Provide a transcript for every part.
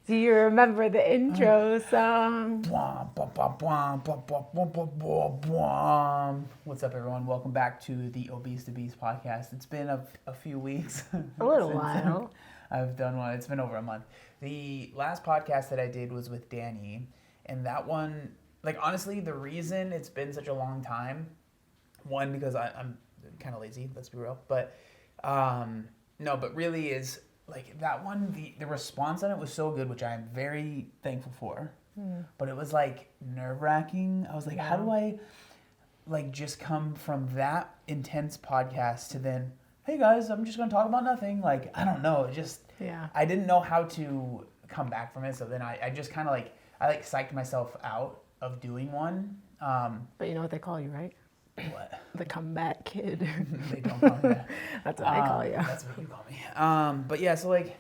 Do you remember the intro song? What's up, everyone? Welcome back to the O2B podcast. It's been a few weeks. A little while. I've done one. It's been over a month. The last podcast that I did was with Danny, and that one, like, honestly, the reason it's been such a long time, one, because I'm kind of lazy, let's be real, but no, but really is, like, that one, the response on it was so good, which I am very thankful for. But it was, like, nerve-wracking. I was like, how do I, like, just come from that intense podcast to then, hey, guys, I'm just going to talk about nothing. Like, I don't know. It just, I didn't know how to come back from it. So then I just kind of, like, I psyched myself out of doing one. But you know what they call you, right? What? The comeback kid. They don't call me that. That's what I call you. That's what you call me. But yeah, so, like,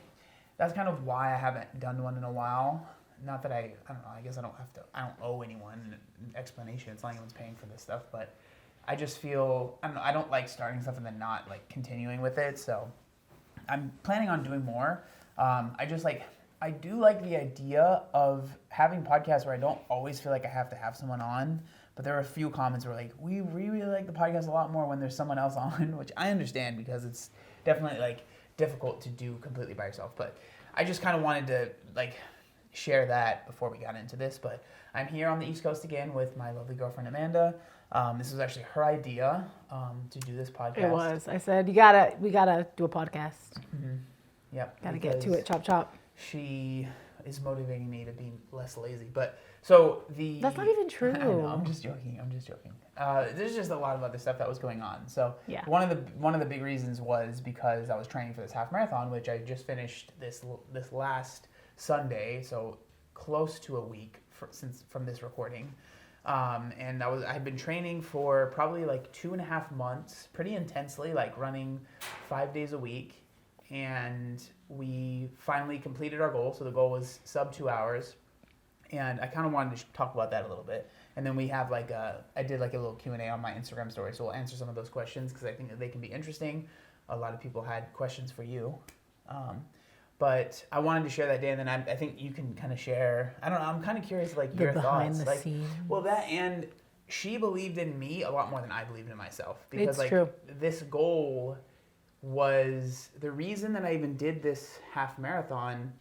that's kind of why I haven't done one in a while. Not that I don't know, I guess I don't owe anyone an explanation. It's not anyone's paying for this stuff, but I just feel, I don't know, I don't like starting stuff and then not, like, continuing with it, so I'm planning on doing more. I do like the idea of having podcasts where I don't always feel like I have to have someone on. But there are a few comments where, like, we really like the podcast a lot more when there's someone else on, which I understand because it's definitely, like, difficult to do completely by yourself. But I just kind of wanted to, like, share that before we got into this. But I'm here on the East Coast again with my lovely girlfriend, Amanda. This was actually her idea to do this podcast. It was. I said, we gotta do a podcast. Mm-hmm. Yep. Gotta get to it, chop chop. She is motivating me to be less lazy, but so that's not even true. I know, I'm just joking. There's just a lot of other stuff that was going on. So yeah. one of the big reasons was because I was training for this half marathon, which I just finished this last Sunday, so close to a week from this recording. And I had been training for probably like 2.5 months, pretty intensely, like running 5 days a week. And we finally completed our goal. So the goal was sub 2 hours. And I kind of wanted to talk about that a little bit. And then we have I did like a little Q&A on my Instagram story. So we'll answer some of those questions because I think that they can be interesting. A lot of people had questions for you. But I wanted to share that day. And then I think you can kind of share, I don't know, I'm kind of curious, like, your thoughts. Behind the scenes. Well, that, and she believed in me a lot more than I believed in myself. Because, it's true. This goal was the reason that I even did this half marathon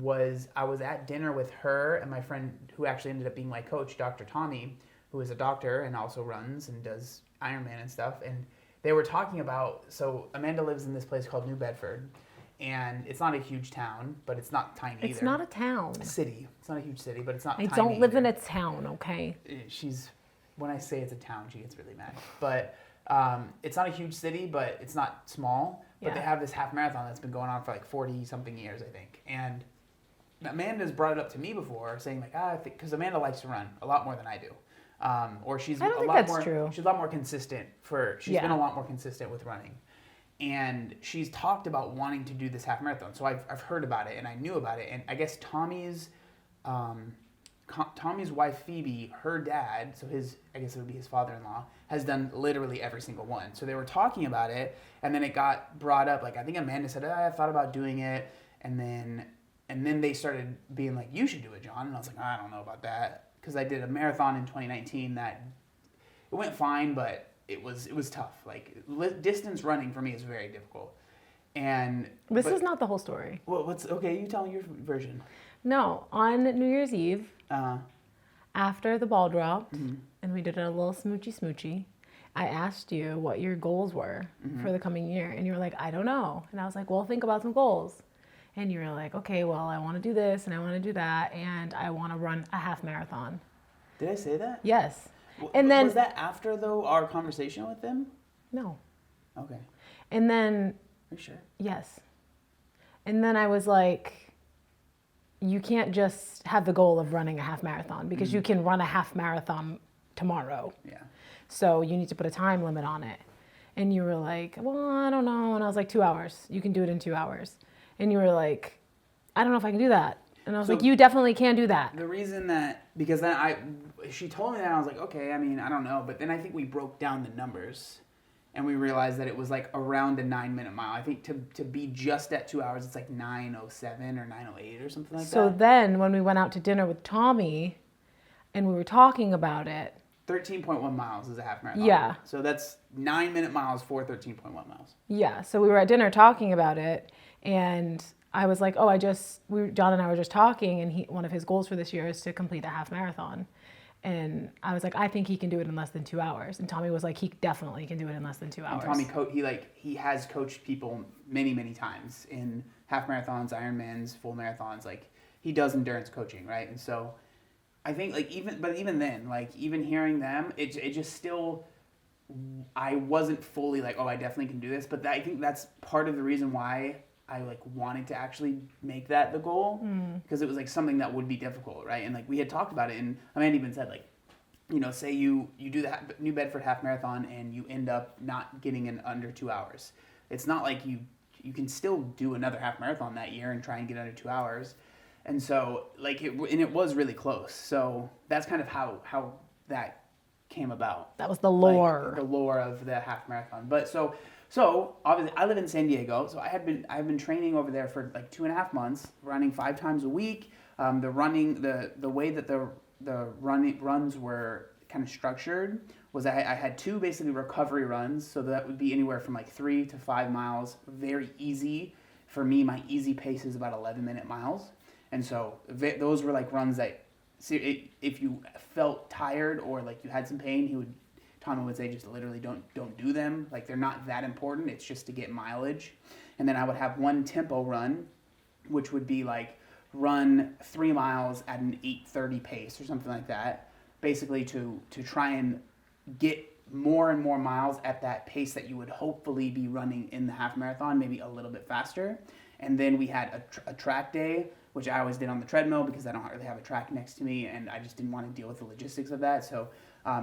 was I was at dinner with her and my friend who actually ended up being my coach, Dr. Tommy, who is a doctor and also runs and does Ironman and stuff. And they were talking about, so Amanda lives in this place called New Bedford, and it's not a huge town, but it's not tiny either. It's not a town. A city. It's not a huge city, but it's not I tiny don't live either. in a town, okay? When I say it's a town, she gets really mad. But it's not a huge city, but it's not small. But they have this half marathon that's been going on for like 40-something years, I think. And Amanda's brought it up to me before, saying like, I think, because Amanda likes to run a lot more than I do. Or she's I don't a think lot that's more. true. She's a lot more consistent. She's been a lot more consistent with running. And she's talked about wanting to do this half marathon. So I've heard about it and I knew about it. And I guess Tommy's wife Phoebe, her dad, so I guess it would be his father-in-law, has done literally every single one. So they were talking about it, and then it got brought up. Like, I think Amanda said, I thought about doing it, and then they started being like, you should do it, John. And I was like, I don't know about that, because I did a marathon in 2019 that it went fine, but it was tough. Like, distance running for me is very difficult. This is not the whole story. Well, okay? You tell me your version. No, on New Year's Eve, after the ball dropped, and we did a little smoochy, I asked you what your goals were for the coming year, and you were like, I don't know. And I was like, well, think about some goals. And you were like, okay, well, I want to do this, and I want to do that, and I want to run a half marathon. Did I say that? Yes. And then, was that after, though, our conversation with them? No. Okay. And then... Are you sure? Yes. And then I was like, you can't just have the goal of running a half marathon because you can run a half marathon tomorrow. Yeah. So you need to put a time limit on it. And you were like, well, I don't know. And I was like, 2 hours. You can do it in 2 hours. And you were like, I don't know if I can do that. And I was like, you definitely can do that. The reason that, because then she told me that, and I was like, okay, I mean, I don't know. But then I think we broke down the numbers. and we realized that it was like around a 9-minute mile. I think to be just at 2 hours, it's like 9:07 or 9:08 or something like that. So then when we went out to dinner with Tommy and we were talking about it. 13.1 miles is a half marathon. Yeah. So that's 9-minute miles for 13.1 miles. Yeah. So we were at dinner talking about it, and I was like, John and I were just talking, and one of his goals for this year is to complete a half marathon. And I was like, I think he can do it in less than 2 hours. And Tommy was like, he definitely can do it in less than 2 hours. And Tommy, he has coached people many, many times in half marathons, Ironmans, full marathons. Like, he does endurance coaching, right? And so I think like even then, like even hearing them, it just still, I wasn't fully like, oh, I definitely can do this. But I think that's part of the reason why I like wanted to actually make that the goal, because it was like something that would be difficult, right? And like we had talked about it, and Amanda even said like, you know, say you do the New Bedford half marathon and you end up not getting in under 2 hours. It's not like you can still do another half marathon that year and try and get under 2 hours. And so like it was really close. So that's kind of how that came about. That was the lore. Like, the lore of the half marathon. But so obviously I live in San Diego, so I've been training over there for like 2.5 months, running 5 times a week. The way that the runs were kind of structured was I had 2 basically recovery runs, so that would be anywhere from like 3 to 5 miles, very easy. For me, my easy pace is about 11-minute miles, and so those were like runs that, if you felt tired or like you had some pain, Tommy would say just literally don't do them. Like they're not that important. It's just to get mileage. And then I would have 1 tempo run, which would be like run 3 miles at an 8:30 pace or something like that, basically to try and get more and more miles at that pace that you would hopefully be running in the half marathon, maybe a little bit faster. And then we had a track day, which I always did on the treadmill because I don't really have a track next to me, and I just didn't want to deal with the logistics of that. So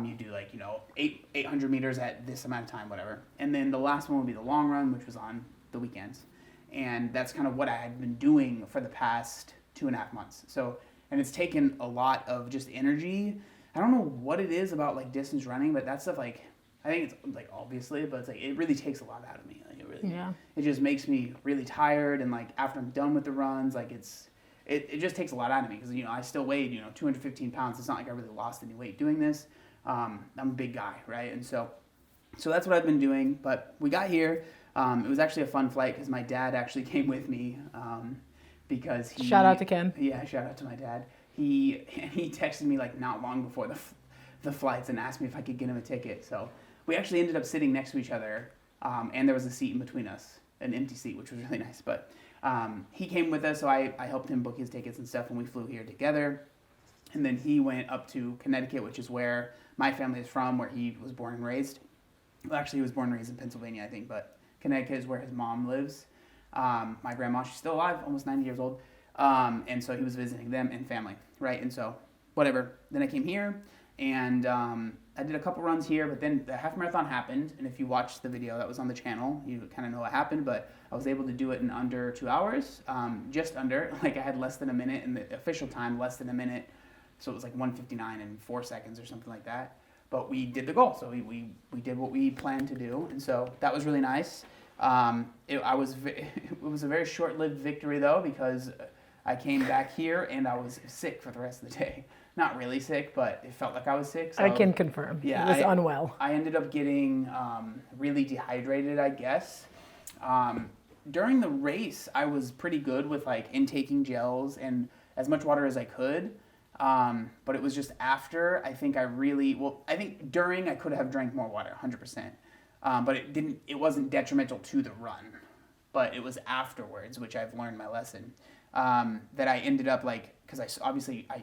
you do like, 800 meters at this amount of time, whatever. And then the last one would be the long run, which was on the weekends. And that's kind of what I had been doing for the past 2.5 months. So, and it's taken a lot of just energy. I don't know what it is about like distance running, but that stuff, like, I think it's like obviously, but it's like, it really takes a lot out of me. Like it just makes me really tired. And like, after I'm done with the runs, like it just takes a lot out of me because, I still weighed, 215 pounds. It's not like I really lost any weight doing this. I'm a big guy, right? And so that's what I've been doing. But we got here. It was actually a fun flight because my dad actually came with me because he... Shout out to Ken. Yeah, shout out to my dad. He texted me like not long before the flights and asked me if I could get him a ticket. So we actually ended up sitting next to each other, and there was a seat in between us, an empty seat, which was really nice. But he came with us, so I helped him book his tickets and stuff, and we flew here together. And then he went up to Connecticut, which is where my family is from, where he was born and raised. Well, actually, he was born and raised in Pennsylvania, I think, but Connecticut is where his mom lives. My grandma, she's still alive, almost 90 years old. And so he was visiting them and family, right? And so, whatever. Then I came here, and I did a couple runs here, but then the half marathon happened. And if you watched the video that was on the channel, you kind of know what happened. But I was able to do it in under 2 hours, just under. Like I had less than a minute, and the official time less than a minute. So it was like 1:59 and 4 seconds or something like that. But we did the goal, so we did what we planned to do, and so that was really nice. It was a very short-lived victory though, because I came back here and I was sick for the rest of the day. Not really sick, but it felt like I was sick. So, I can confirm. Yeah, it was unwell. I ended up getting really dehydrated, I guess. During the race, I was pretty good with like intaking gels and as much water as I could. But it was just after, I think during I could have drank more water, 100%. But it wasn't detrimental to the run, but it was afterwards, which I've learned my lesson, that I ended up like, because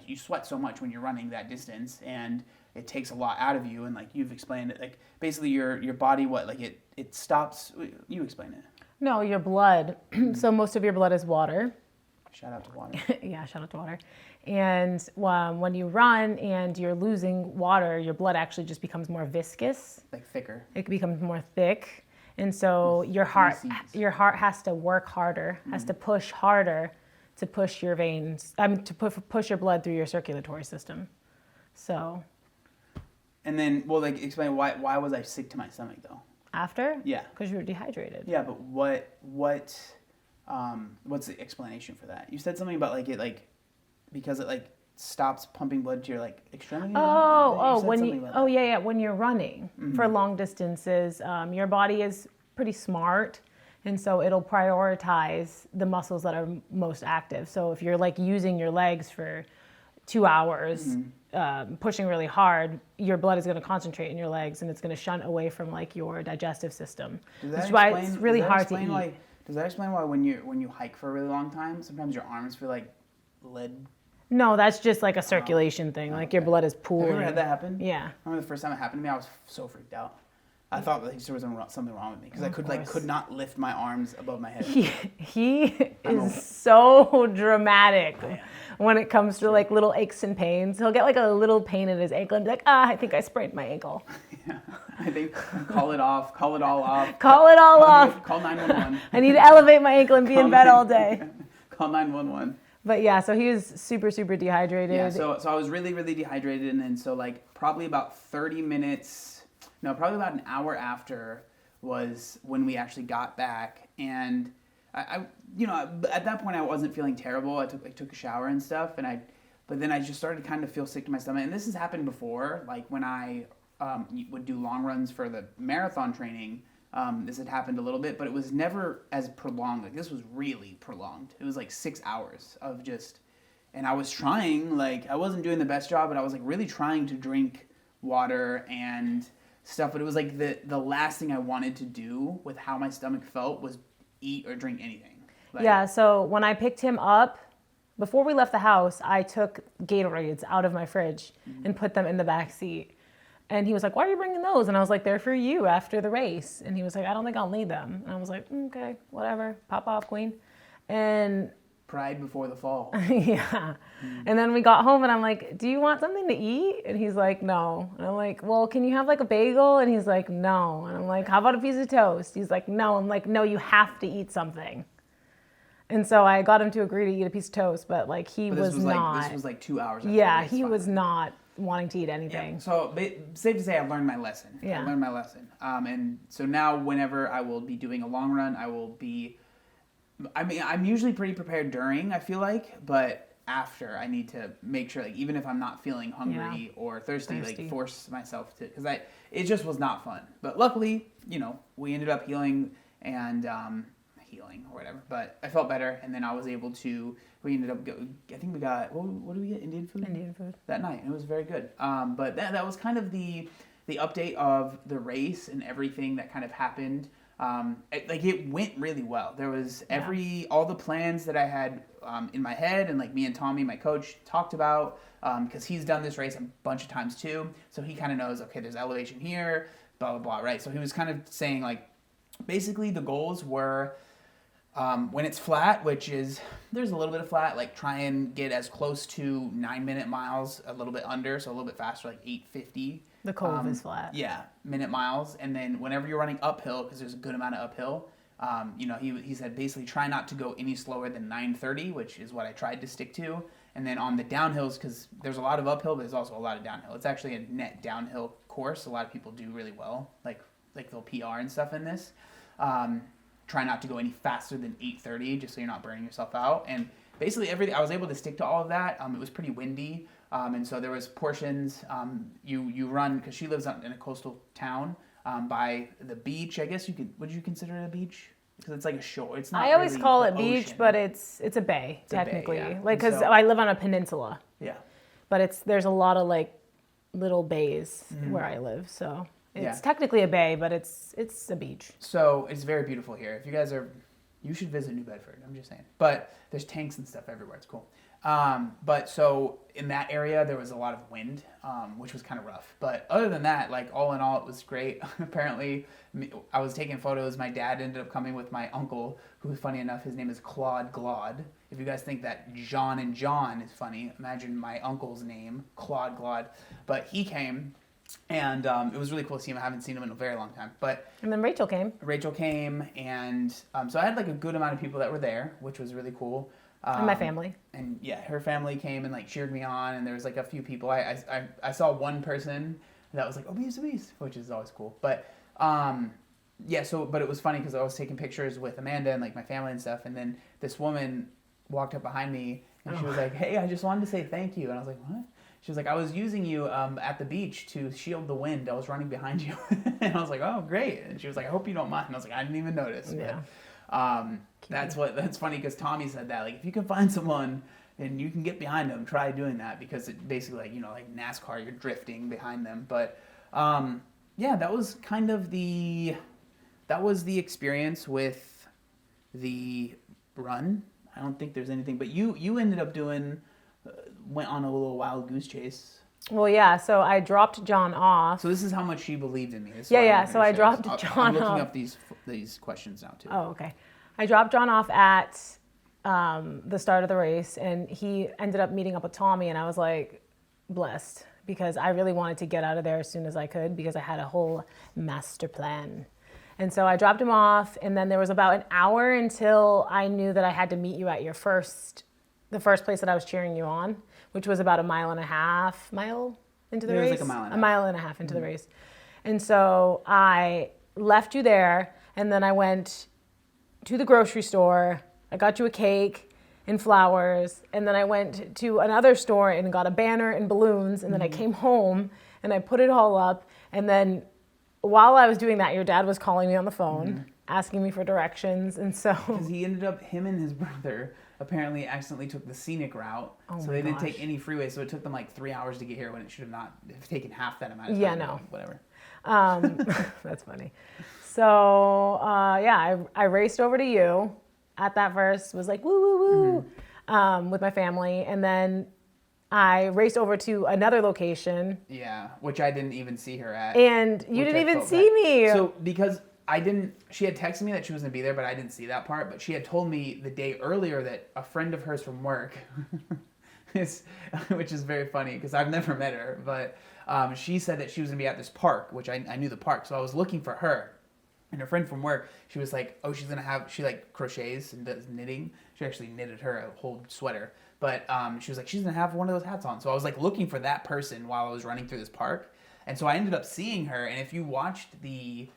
you sweat so much when you're running that distance, and it takes a lot out of you, and like you've explained it, like basically your body, it stops, you explain it. No, your blood, so most of your blood is water. Shout out to water. Yeah, shout out to water. And when you run and you're losing water, your blood actually just becomes more viscous. Like thicker. It becomes more thick. And so your heart has to work harder, has to push harder to push your veins, push your blood through your circulatory system. So. And then, explain why was I sick to my stomach though? After? Yeah. Because you were dehydrated. Yeah, but what's the explanation for that? You said something about because it stops pumping blood to your extremities. When you're running for long distances, your body is pretty smart, and so it'll prioritize the muscles that are most active. So if you're using your legs for 2 hours, pushing really hard, your blood is going to concentrate in your legs, and it's going to shunt away from your digestive system. Which is why it's really hard to eat. Does that explain why when you hike for a really long time, sometimes your arms feel like lead? No, that's just a circulation thing. Your blood is pooling. Have you ever had that happen? Yeah. I remember the first time it happened to me, I was so freaked out. I thought there was something wrong with me because I could not lift my arms above my head. He is so dramatic when it comes to little aches and pains. He'll get a little pain in his ankle and be like, I think I sprained my ankle. Yeah, I think call it off. Call it all off. Call it all off. Call 911. I need to elevate my ankle and be in bed all day. Call 911. But yeah, so he was super, super dehydrated. Yeah, so I was really, really dehydrated, and then so probably about probably about an hour after was when we actually got back, and I at that point I wasn't feeling terrible. I took a shower and stuff, but then I just started to kind of feel sick to my stomach, and this has happened before, when I would do long runs for the marathon training. This had happened a little bit, but it was never as prolonged. This was really prolonged. It was 6 hours of just, and I was trying, I wasn't doing the best job, but I was really trying to drink water and stuff, but it was the last thing I wanted to do with how my stomach felt was eat or drink anything. Yeah, so when I picked him up, before we left the house, I took Gatorades out of my fridge and put them in the back seat. And he was like, why are you bringing those? And I was like, they're for you after the race. And he was like, I don't think I'll need them. And I was like, okay, whatever. Pop off, queen. And pride before the fall. Yeah. And then we got home and I'm like, do you want something to eat? And he's like, no. And I'm like, well, can you have a bagel? And he's like, no. And I'm like, how about a piece of toast? He's like, no. I'm like, no, you have to eat something. And so I got him to agree to eat a piece of toast, but he was not. This was 2 hours. Yeah, he was not wanting to eat anything. Yeah. So safe to say I learned my lesson. Yeah. I learned my lesson. And so now whenever I will be doing a long run, I'm usually pretty prepared during, I feel like, but after I need to make sure, even if I'm not feeling hungry or thirsty, force myself to, because it just was not fun. But luckily, we ended up healing and healing or whatever, but I felt better, and then I was able to, I think we got, what did we get, Indian food that night, and it was very good. But that was kind of the update of the race and everything that kind of happened. It went really well. There was all the plans that I had in my head, and me and Tommy, my coach, talked about, because he's done this race a bunch of times too, so he kind of knows, okay, there's elevation here, blah blah blah, right? So he was kind of saying basically the goals were, when it's flat, which is, there's a little bit of flat, try and get as close to 9-minute miles, a little bit under, so a little bit faster, 8:50. The cove is flat. Yeah, minute miles. And then whenever you're running uphill, because there's a good amount of uphill, he said basically try not to go any slower than 9:30, which is what I tried to stick to. And then on the downhills, because there's a lot of uphill, but there's also a lot of downhill. It's actually a net downhill course. A lot of people do really well, they'll PR and stuff in this. Try not to go any faster than 8:30, just so you're not burning yourself out. And basically everything, I was able to stick to all of that. It was pretty windy, and so there was portions. You run, because she lives in a coastal town by the beach. I guess would you consider it a beach? Because it's a shore. It's not. I always really call it beach, but it's a bay technically. Because I live on a peninsula. Yeah. But there's a lot of little bays where I live, so. It's technically a bay, but it's a beach. So it's very beautiful here. If you guys you should visit New Bedford. I'm just saying. But there's tanks and stuff everywhere. It's cool. But so in that area, there was a lot of wind, which was kind of rough. But other than that, all in all, it was great. Apparently, I was taking photos. My dad ended up coming with my uncle, who, funny enough, his name is Glaude. If you guys think that John and John is funny, imagine my uncle's name, Glaude. But he came. And it was really cool to see him. I haven't seen him in a very long time. And then Rachel came. And so I had a good amount of people that were there, which was really cool. And my family. And yeah, her family came and cheered me on, and there was a few people. I saw one person that was obese, which is always cool. But yeah, so, but it was funny because I was taking pictures with Amanda and like my family and stuff, and then this woman walked up behind me and she was like, "Hey, I just wanted to say thank you." And I was like, "What?" She was like, "I was using you at the beach to shield the wind. I was running behind you." And I was like, "Oh, great." And she was like, "I hope you don't mind." And I was like, "I didn't even notice." Yeah. But that's funny because Tommy said that, like, if you can find someone and you can get behind them, try doing that, because it basically, like, you know, like NASCAR, you're drifting behind them. But yeah, that was kind of the experience with the run. I don't think there's anything, but you ended up went on a little wild goose chase. Well, yeah, so I dropped John off. So this is how much she believed in me. Yeah, so I dropped John off. I'm looking up these questions now, too. Oh, okay. I dropped John off at the start of the race, and he ended up meeting up with Tommy, and I was like, blessed, because I really wanted to get out of there as soon as I could, because I had a whole master plan. And so I dropped him off, and then there was about an hour until I knew that I had to meet you at the first place that I was cheering you on, which was about a mile into the race. It was like a mile and a half. A mile and a half into the race. And so I left you there, and then I went to the grocery store. I got you a cake and flowers, and then I went to another store and got a banner and balloons, and then I came home and I put it all up, and then while I was doing that, your dad was calling me on the phone, asking me for directions, and so... Because him and his brother apparently accidentally took the scenic route, so they didn't take any freeway, so it took them like 3 hours to get here when it should have not taken half that amount of time. Yeah, no. Whatever. That's funny. So, I raced over to you at that verse, was like, woo, woo, woo, with my family, and then I raced over to another location. Yeah, which I didn't even see her at. And you didn't even see me. So, because she had texted me that she was going to be there, but I didn't see that part. But she had told me the day earlier that a friend of hers from work, which is very funny because I've never met her, but she said that she was going to be at this park, which I knew the park. So I was looking for her. And her friend from work, she was like, oh, she like crochets and does knitting. She actually knitted her a whole sweater. But she was like, she's going to have one of those hats on. So I was like looking for that person while I was running through this park. And so I ended up seeing her. And if you watched the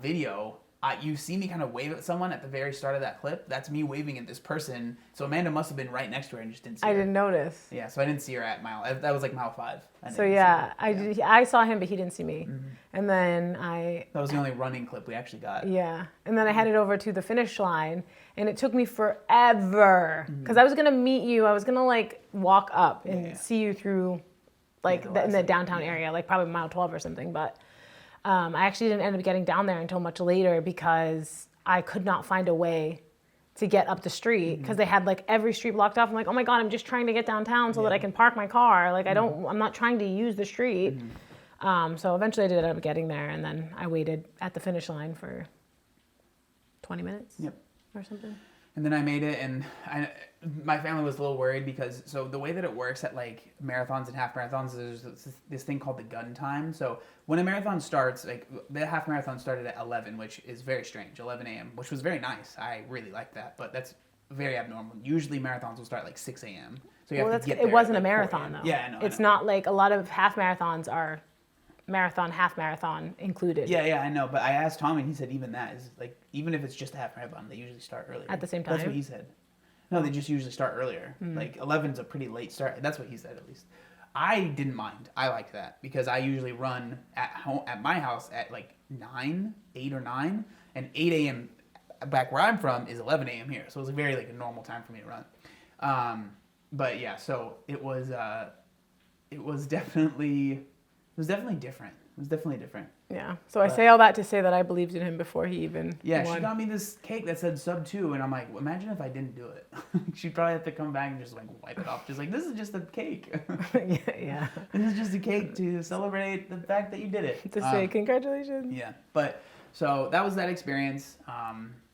video, you see me kind of wave at someone at the very start of that clip. That's me waving at this person. So Amanda must have been right next to her and just didn't see her. I didn't notice. Yeah, so I didn't see her at that was like mile 5. So yeah, I saw him, but he didn't see me. And then that was the only running clip we actually got. Yeah, and then I headed over to the finish line, and it took me forever because I was gonna meet you. I was gonna like walk up and see you through, like in the downtown area, like probably mile 12 or something. But I actually didn't end up getting down there until much later because I could not find a way to get up the street because they had like every street blocked off. I'm like, oh my God, I'm just trying to get downtown so that I can park my car. Like I'm not trying to use the street. So eventually I did end up getting there, and then I waited at the finish line for 20 minutes or something. And then I made it, and my family was a little worried because, so the way that it works at like marathons and half marathons, there's this thing called the gun time. So when a marathon starts, like the half marathon started at 11, which is very strange, 11 a.m., which was very nice. I really liked that, but that's very abnormal. Usually marathons will start like 6 a.m. So you have to get there. It wasn't like a marathon though. Yeah, I know. It's not like a lot of half marathons are marathon, half marathon included. Yeah, I know. But I asked Tommy, and he said even that is like, even if it's just a half marathon, they usually start earlier. At the same time? That's what he said. No, they just usually start earlier. Like 11's a pretty late start. That's what he said, at least. I didn't mind. I liked that because I usually run at home at my house at like 8 or 9, and 8 a.m. back where I'm from is 11 a.m. here. So it was very like a normal time for me to run. But yeah, so it was definitely different. It was definitely different. Yeah. So I say all that to say that I believed in him before he even won. She got me this cake that said sub 2, and I'm like, imagine if I didn't do it. She'd probably have to come back and just like wipe it off. Just like, this is just a cake. Yeah. This is just a cake to celebrate the fact that you did it. To say congratulations. Yeah. But so that was that experience.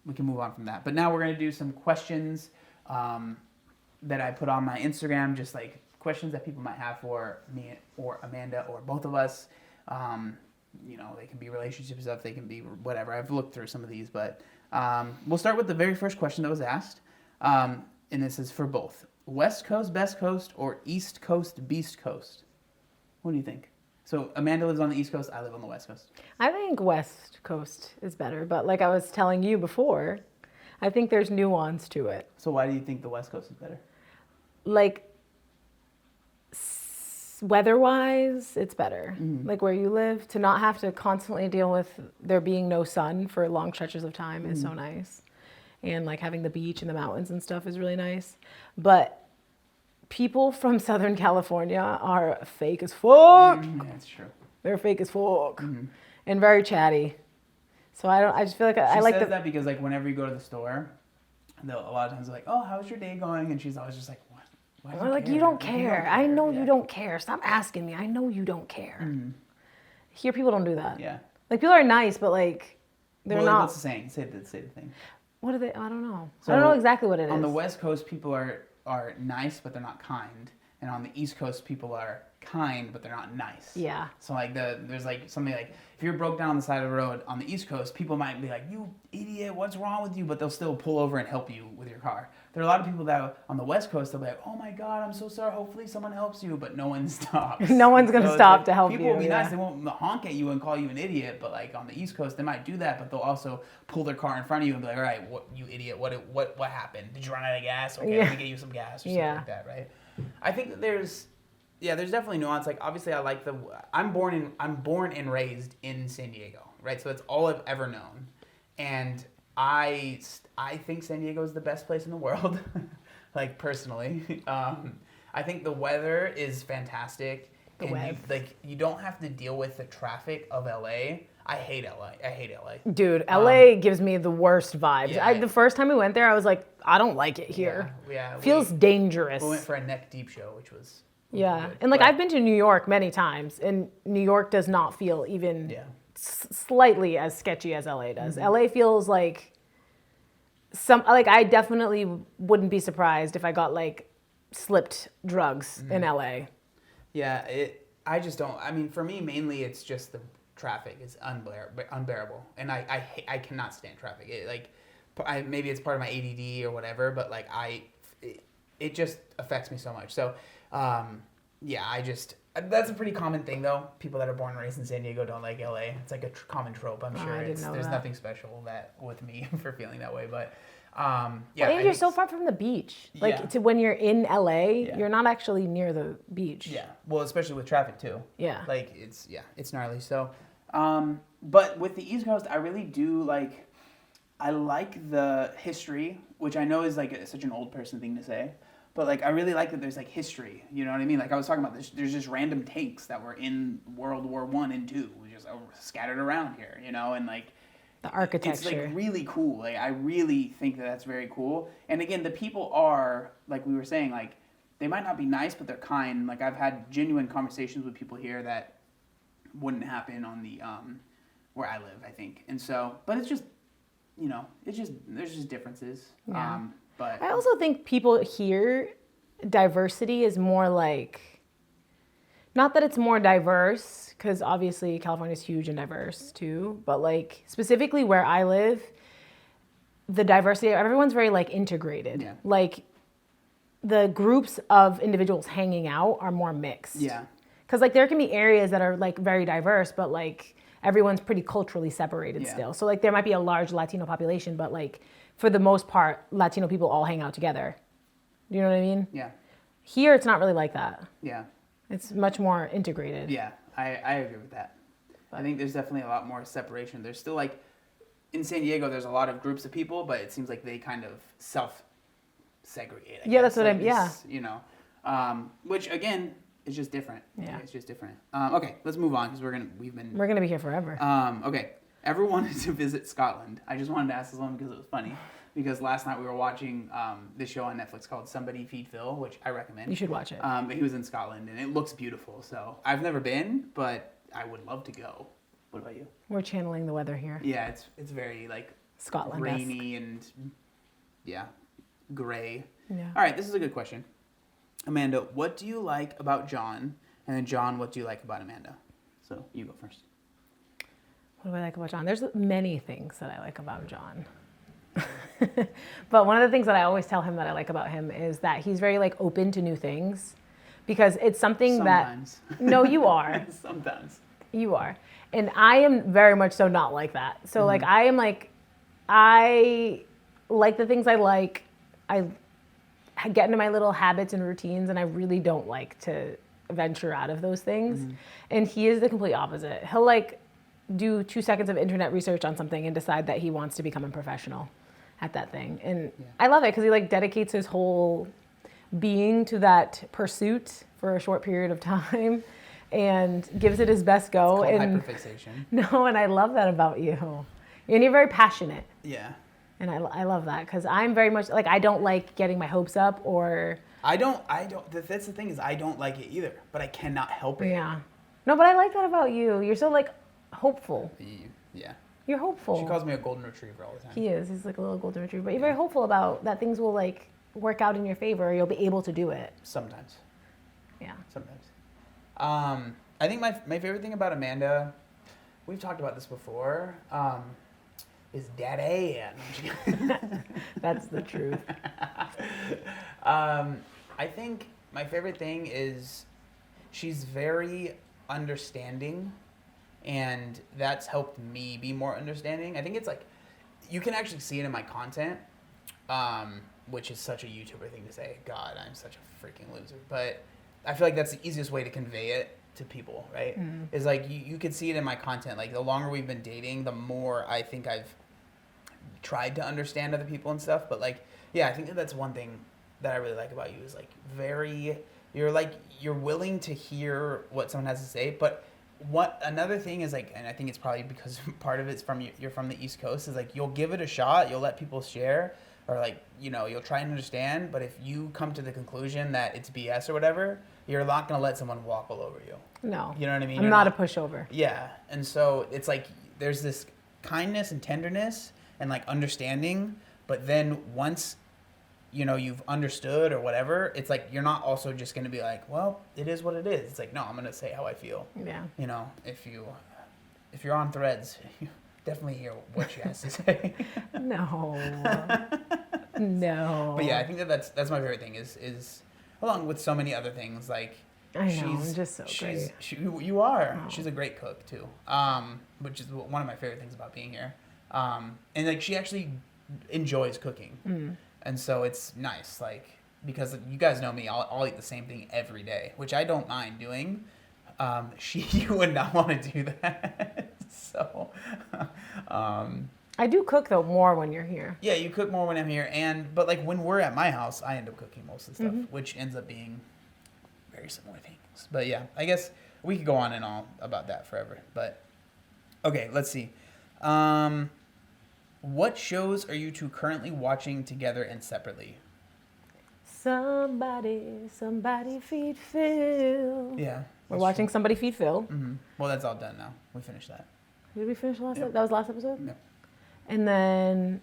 We can move on from that. But now we're going to do some questions that I put on my Instagram, just like questions that people might have for me or Amanda or both of us. They can be relationship stuff, they can be whatever. I've looked through some of these, but we'll start with the very first question that was asked. And this is for both. West Coast, Best Coast, or East Coast, Beast Coast? What do you think? So Amanda lives on the East Coast. I live on the West Coast. I think West Coast is better, but like I was telling you before, I think there's nuance to it. So why do you think the West Coast is better? Like weather-wise, it's better. Like where you live, to not have to constantly deal with there being no sun for long stretches of time is so nice. And like having the beach and the mountains and stuff is really nice. But people from Southern California are fake as fuck. Yeah, that's true. They're fake as fuck and very chatty. So I just feel like I like says that because like whenever you go to the store, a lot of times they're like, "Oh, how's your day going?" And she's always just like, "What? Why do you like care? you don't care. I know Yeah. you don't care. Stop asking me. I know you don't care." Here, people don't do that. Yeah. Like people are nice, but like they're not. What's the saying? Say the thing. What are they? I don't know. So I don't know exactly what it is. On the West Coast, people are nice, but they're not kind, and on the East Coast, people are kind, but they're not nice. Yeah. So like there's like something like if you're broke down on the side of the road on the East Coast, people might be like, "You idiot, what's wrong with you?" But they'll still pull over and help you with your car. There are a lot of people that on the West Coast, they'll be like, "Oh my God, I'm so sorry. Hopefully someone helps you," but no one stops. No one's gonna stop like, to help you. People will be nice. They won't honk at you and call you an idiot. But like on the East Coast, they might do that, but they'll also pull their car in front of you and be like, "All right, what you idiot? What happened? Did you run out of gas? Okay, let me get you some gas or something like that, right?" I think that there's definitely nuance. Like obviously, I like I'm born and raised in San Diego, right? So that's all I've ever known, and I think San Diego is the best place in the world, like personally. I think the weather is fantastic. You don't have to deal with the traffic of LA. I hate LA. Dude, LA gives me the worst vibes. Yeah, the first time we went there, I was like, I don't like it here. Feels dangerous. We went for a neck deep show, which was good. And but I've been to New York many times, and New York does not feel even slightly as sketchy as LA does. LA feels like I definitely wouldn't be surprised if I got like slipped drugs in LA. Yeah, I just don't. I mean, for me, mainly it's just the traffic is unbearable, and I cannot stand traffic. Maybe it's part of my ADD or whatever, but like it just affects me so much. So, that's a pretty common thing though. People that are born and raised in San Diego don't like LA. It's like a common trope. I'm sure there's nothing special with me for feeling that way, but. And you're so far from the beach. To when you're in LA, you're not actually near the beach. Yeah. Well, especially with traffic too. Yeah. Like it's gnarly. So, but with the East Coast, I really do I like the history, which I know is like such an old person thing to say, but like I really like that there's like history. You know what I mean? Like I was talking about this. There's just random tanks that were in World War I and II, just scattered around here. You know, and like. The architecture. It's like really cool. Like I really think that that's very cool. And again, the people are like we were saying, like they might not be nice, but they're kind. Like I've had genuine conversations with people here that wouldn't happen on the where I live, I think. And so, but it's just there's just differences. Yeah. But I also think people here, diversity is more like. Not that it's more diverse, because obviously California is huge and diverse too, but like specifically where I live, the diversity, everyone's very like integrated. Yeah. Like the groups of individuals hanging out are more mixed. Yeah. Because like there can be areas that are like very diverse, but like everyone's pretty culturally separated still. So like there might be a large Latino population, but like for the most part, Latino people all hang out together. Do you know what I mean? Yeah. Here, it's not really like that. Yeah. It's much more integrated. Yeah, I agree with that. I think there's definitely a lot more separation. There's still like, in San Diego, there's a lot of groups of people, but it seems like they kind of self-segregate. That's what You know, which again is just different. Yeah. It's just different. Okay, let's move on because we're gonna be here forever. Okay, ever wanted to visit Scotland? I just wanted to ask this one because it was funny. Because last night we were watching this show on Netflix called Somebody Feed Phil, which I recommend. You should watch it. But he was in Scotland, and it looks beautiful. So I've never been, but I would love to go. What about you? We're channeling the weather here. Yeah, it's very like Scotland, rainy and gray. Yeah. All right, this is a good question. Amanda, what do you like about John? And then John, what do you like about Amanda? So you go first. What do I like about John? There's many things that I like about John. But one of the things that I always tell him that I like about him is that he's very like open to new things, because it's something Sometimes. that, no, you are. Sometimes. You are. And I am very much so not like that. So like, I like the things I like. I get into my little habits and routines, and I really don't like to venture out of those things. And he is the complete opposite. He'll like do 2 seconds of internet research on something and decide that he wants to become a professional at that thing. And I love it because he like dedicates his whole being to that pursuit for a short period of time and gives it his best go. It's called and hyperfixation. No, and I love that about you. And you're very passionate. Yeah. And I love that because I'm very much like, I don't like getting my hopes up or. I don't, that's the thing is I don't like it either, but I cannot help it. Yeah. No, but I like that about you. You're so like hopeful. Yeah. You're hopeful. She calls me a golden retriever all the time. He is. He's like a little golden retriever. But you're very hopeful about that things will like work out in your favor. Or you'll be able to do it. Sometimes. Yeah. Sometimes. I think my favorite thing about Amanda, we've talked about this before, is daddy. That's the truth. I think my favorite thing is she's very understanding, and that's helped me be more understanding. I think it's like, you can actually see it in my content, which is such a YouTuber thing to say. God, I'm such a freaking loser. But I feel like that's the easiest way to convey it to people, right? Is like, you could see it in my content. Like, the longer we've been dating, the more I think I've tried to understand other people and stuff. But like, yeah, I think that's one thing that I really like about you is like you're willing to hear what someone has to say. But what another thing is like, and I think it's probably because part of it's from you're from the East Coast, is like you'll give it a shot, you'll let people share, or like, you know, you'll try and understand. But if you come to the conclusion that it's BS or whatever, you're not gonna let someone walk all over you. No. You know what I mean? I'm not a pushover. Yeah, and so it's like there's this kindness and tenderness and like understanding, but then once, you know, you've understood or whatever, it's like you're not also just going to be like, well, it is what it is. It's like, no, I'm going to say how I feel. Yeah. You know, if you're on Threads, you definitely hear what she has to say. No. No. But yeah, I think that's my favorite thing is along with so many other things, like I know, I'm just so great. You are. Oh. She's a great cook too, which is one of my favorite things about being here. And like she actually enjoys cooking, and so it's nice. Like, because you guys know me, I'll eat the same thing every day, which I don't mind doing. You would not want to do that. So, I do cook though more when you're here. yeah, you cook more when I'm here, but like when we're at my house, I end up cooking most of the stuff, which ends up being very similar things. But yeah, I guess we could go on and on about that forever. But okay, let's see. What shows are you two currently watching together and separately? Somebody feed Phil. Yeah. We're watching true. Somebody Feed Phil. Mm-hmm. Well, that's all done now. We finished that. Did we finish last? Yep. That was last episode. Yep. And then,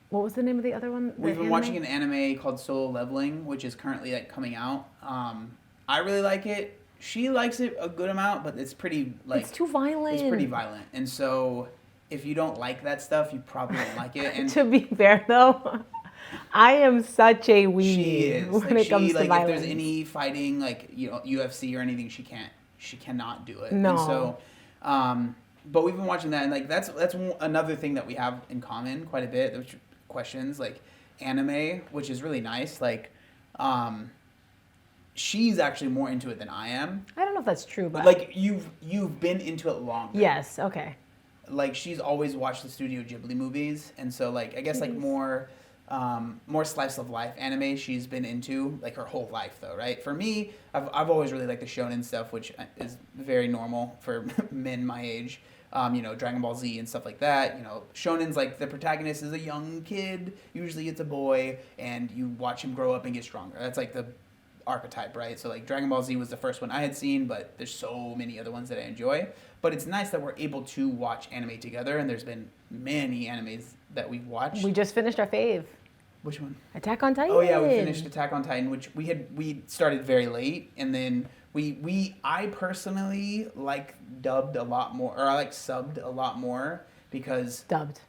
what was the name of the other one? We've been watching an anime called Solo Leveling, which is currently like coming out. I really like it. She likes it a good amount, but it's pretty like it's too violent. It's pretty violent, and so if you don't like that stuff, you probably don't like it. And to be fair, though, I am such a weenie she is. when it comes to violence. If there's any fighting, like, you know, UFC or anything, she cannot do it. No. And so, but we've been watching that, and like that's another thing that we have in common quite a bit. There's questions like anime, which is really nice. Like, she's actually more into it than I am. I don't know if that's true, but like you've been into it longer. Yes. Okay. Like, she's always watched the Studio Ghibli movies, and so like I guess like more slice of life anime she's been into like her whole life though, right? For me, I've always really liked the shonen stuff, which is very normal for men my age. You know, Dragon Ball Z and stuff like that. You know, shonen's like the protagonist is a young kid, usually it's a boy, and you watch him grow up and get stronger. That's like the archetype, right? So like Dragon Ball Z was the first one I had seen, but there's so many other ones that I enjoy. But it's nice that we're able to watch anime together, and there's been many animes that we've watched. We just finished our fave. Which one? Attack on Titan. Oh yeah, we finished Attack on Titan, which we started very late, and then I personally like dubbed a lot more, or I like subbed a lot more because dubbed.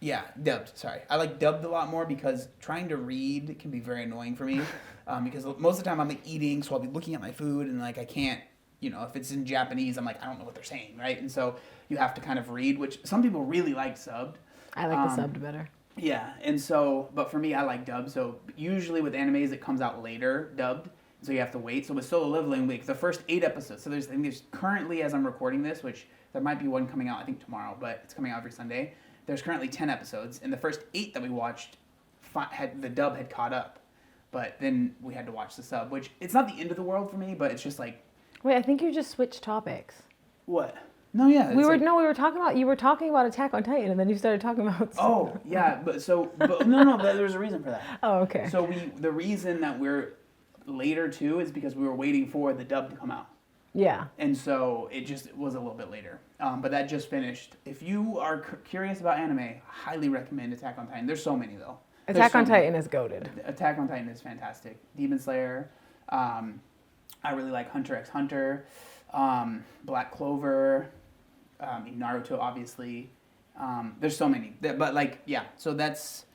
Yeah, dubbed. Sorry. I like dubbed a lot more because trying to read can be very annoying for me. Because most of the time I'm like eating, so I'll be looking at my food and like I can't, if it's in Japanese, I'm like, I don't know what they're saying, right? And so you have to kind of read, which some people really like subbed. I like the subbed better. Yeah, and so, but for me, I like dubbed. So usually with animes, it comes out later, dubbed. So you have to wait. So with Solo Leveling Week, the first 8 episodes. So I think there's currently, as I'm recording this, which there might be one coming out, I think tomorrow, but it's coming out every Sunday. There's currently 10 episodes, and the first 8 that we watched, the dub had caught up, but then we had to watch the sub, which it's not the end of the world for me, but it's just like. Wait, I think you just switched topics. What? No, yeah. We were talking about Attack on Titan, and then you started talking about. Oh, yeah, but no, there's a reason for that. Oh, okay. So the reason that we're later too is because we were waiting for the dub to come out. Yeah. And so it was a little bit later. But that just finished. If you are curious about anime, I highly recommend Attack on Titan. There's so many, though. Attack on Titan is goated. Attack on Titan is fantastic. Demon Slayer. I really like Hunter x Hunter. Black Clover. Naruto, obviously. There's so many. But, like, yeah. So that's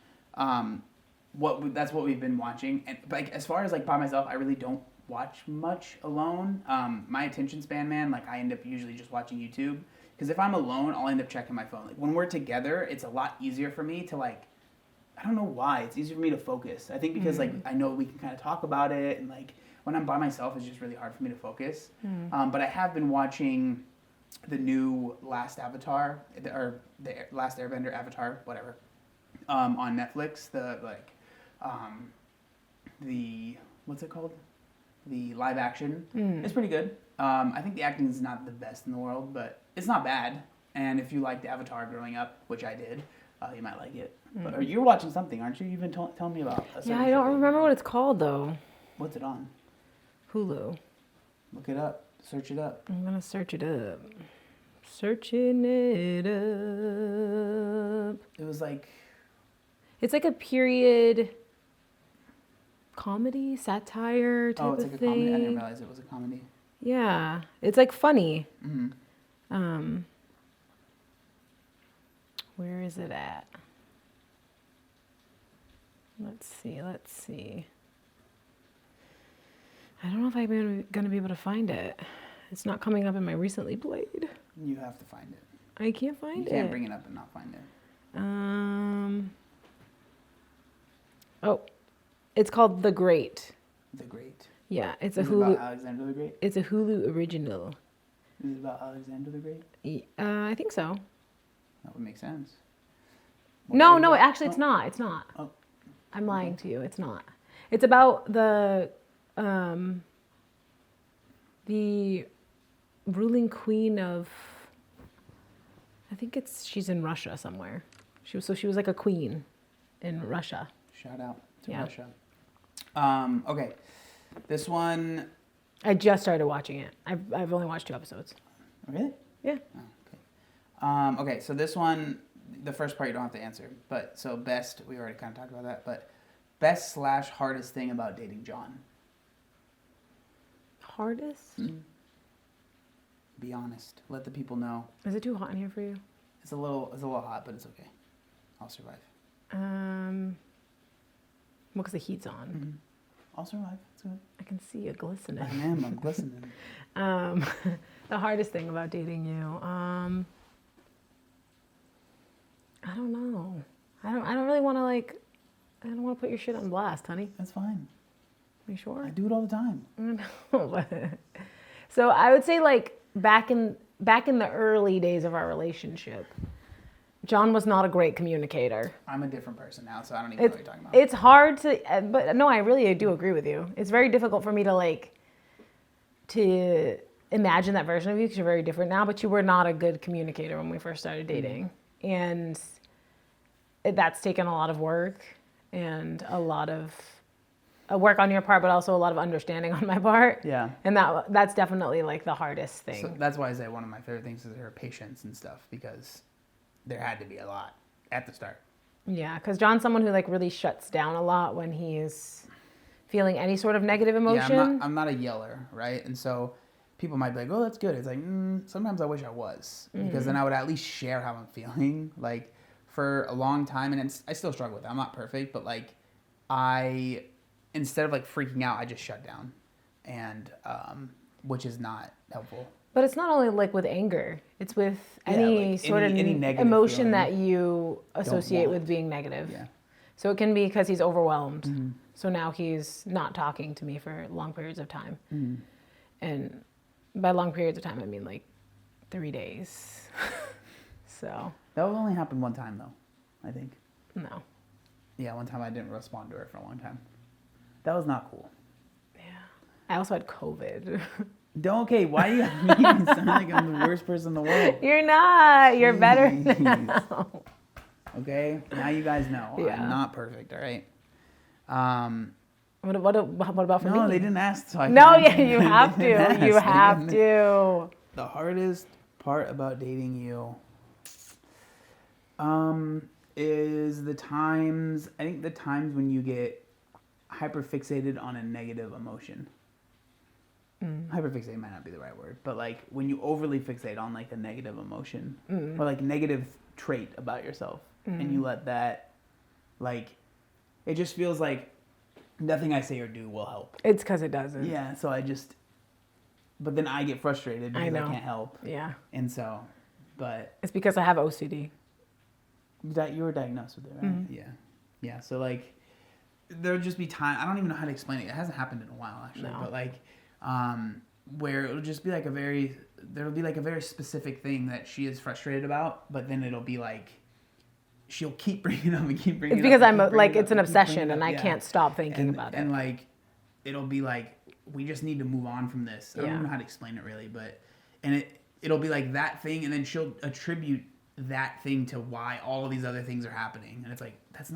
what we've been watching. And like as far as, like, by myself, I really don't watch much alone. My attention span, man, like I end up usually just watching YouTube because if I'm alone, I'll end up checking my phone. Like when we're together, it's a lot easier for me to like, I don't know why, it's easier for me to focus. I think because like I know we can kind of talk about it, and like when I'm by myself, it's just really hard for me to focus. But I have been watching the new Last Avatar, or the Last Airbender Avatar, whatever, on Netflix. The what's it called? The live action. It's pretty good. I think the acting is not the best in the world, but it's not bad. And if you liked Avatar growing up, which I did, you might like it. But you're watching something, aren't you? You've been telling me about. Yeah, I don't remember what it's called though. What's it on? Hulu. Look it up. Search it up. I'm gonna search it up. Searching it up. It was like. It's like a period. Comedy, satire type of thing. Oh, it's like a comedy. I didn't realize it was a comedy. Yeah, it's like funny. Where is it at? Let's see. I don't know if I'm gonna be able to find it. It's not coming up in my recently played. You have to find it. I can't find it. You can't bring it up and not find it. Oh. It's called The Great. The Great. Yeah, it's Is a Hulu. It about Alexander the Great? It's a Hulu original. Is it about Alexander the Great? I think so. That would make sense. No, actually, it's not. It's not. Oh. I'm lying to you. It's not. It's about the ruling queen of. I think she's in Russia somewhere. She was like a queen in Russia. Shout out to Russia. Okay, this one. I just started watching it. I've only watched 2 episodes. Really? Yeah. Oh, okay. Okay, so this one, the first part you don't have to answer. But so best, we already kind of talked about that. But best / hardest thing about dating John. Hardest? Mm-hmm. Be honest. Let the people know. Is it too hot in here for you? It's a little hot, but it's okay. I'll survive. Well, because the heat's on. Mm-hmm. I'll survive. It's good. I can see you glistening. I'm glistening. The hardest thing about dating you, I don't know. I don't really want to I don't want to put your shit on blast, honey. That's fine. Are you sure? I do it all the time. No. So I would say back in the early days of our relationship, John was not a great communicator. I'm a different person now, so I don't even know what you're talking about. It's hard to, but no, I really do agree with you. It's very difficult for me to imagine that version of you because you're very different now, but you were not a good communicator when we first started dating. And that's taken a lot of work and a lot of work on your part, but also a lot of understanding on my part. Yeah. And that's definitely the hardest thing. So that's why I say one of my favorite things is her patience and stuff, because there had to be a lot at the start. Yeah, because John's someone who really shuts down a lot when he's feeling any sort of negative emotion. Yeah, I'm not a yeller, right? And so people might be like, oh, that's good. It's sometimes I wish I was, because then I would at least share how I'm feeling. for a long time, and I still struggle with it. I'm not perfect, but like instead of like freaking out, I just shut down, and which is not helpful. But it's not only like with anger; it's with any negative emotion that you associate with being negative. Yeah. So it can be because he's overwhelmed. Mm-hmm. So now he's not talking to me for long periods of time, and by long periods of time, I mean like 3 days. So that would only happen one time, though. I think. No. Yeah, one time I didn't respond to her for a long time. That was not cool. Yeah. I also had COVID. Okay, why do you make me sound like I'm the worst person in the world? You're not. You're better now. Okay, now you guys know. Yeah. I'm not perfect, all right? What about for me? No, they didn't ask. So you have to. You have to. The hardest part about dating you is the times when you get hyperfixated on a negative emotion. Hyperfixate might not be the right word, but like when you overly fixate on like a negative emotion or like negative trait about yourself, and you let that, like, it just feels like nothing I say or do will help. It's because it doesn't. Yeah, so but then I get frustrated because I can't help. Yeah. And so, but it's because I have OCD. You were diagnosed with it, right? Mm-hmm. Yeah. Yeah. So like, there'll just be time. I don't even know how to explain it. It hasn't happened in a while actually, but like, where it'll just be like there'll be like a very specific thing that she is frustrated about, but then it'll be like, she'll keep bringing it up and keep bringing it up. It's because I'm like, it's an obsession and I can't stop thinking about it. And like, it'll be like, we just need to move on from this. I don't even know how to explain it really, but, and it'll be like that thing, and then she'll attribute that thing to why all of these other things are happening. And it's like, there's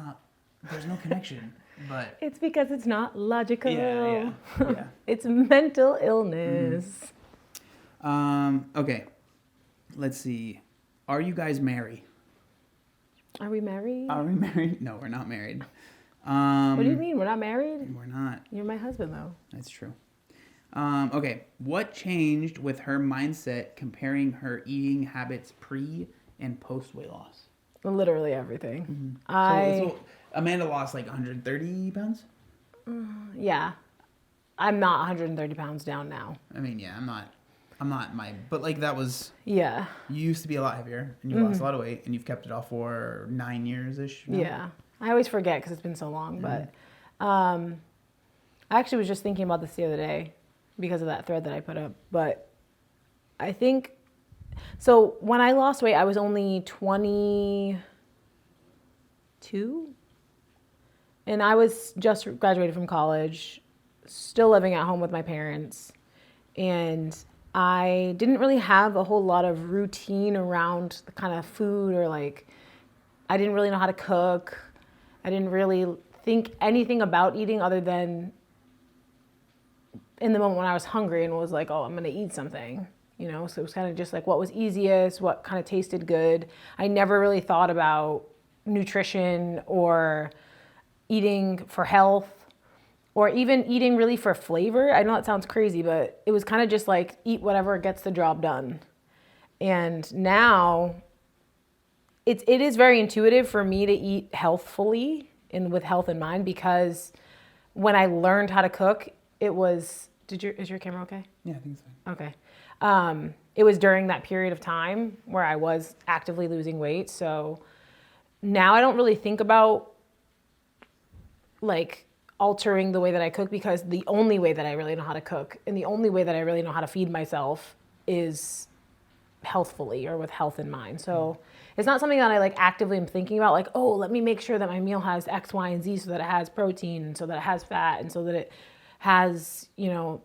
no connection. But it's because it's not logical. Yeah. It's mental illness. Okay. Let's see. Are you guys married? Are we married? No, we're not married. What do you mean? We're not married? We're not. You're my husband, though. That's true. Okay. What changed with her mindset comparing her eating habits pre and post weight loss? Literally everything. So Amanda lost like 130 pounds? Yeah. I'm not 130 pounds down now. I mean, yeah, I'm not but like that was... Yeah. You used to be a lot heavier, and you lost a lot of weight, and you've kept it off for 9 years-ish now. Yeah. I always forget because it's been so long, but I actually was just thinking about this the other day because of that thread that I put up, but I think... So when I lost weight, I was only 22, and I was just graduated from college, still living at home with my parents, and I didn't really have a whole lot of routine around the kind of food, or like, I didn't really know how to cook. I didn't really think anything about eating other than in the moment when I was hungry and was like, oh, I'm going to eat something. You know, so it was kind of just like what was easiest, what kind of tasted good. I never really thought about nutrition or eating for health or even eating really for flavor. I know that sounds crazy, but it was kind of just like eat whatever gets the job done. And now it is very intuitive for me to eat healthfully and with health in mind, because when I learned how to cook, it was, is your camera okay? Yeah, I think so. Okay. It was during that period of time where I was actively losing weight. So now I don't really think about like altering the way that I cook, because the only way that I really know how to cook and the only way that I really know how to feed myself is healthfully or with health in mind. So it's not something that I like actively am thinking about, like, oh, let me make sure that my meal has X, Y, and Z so that it has protein and so that it has fat and so that it has, you know,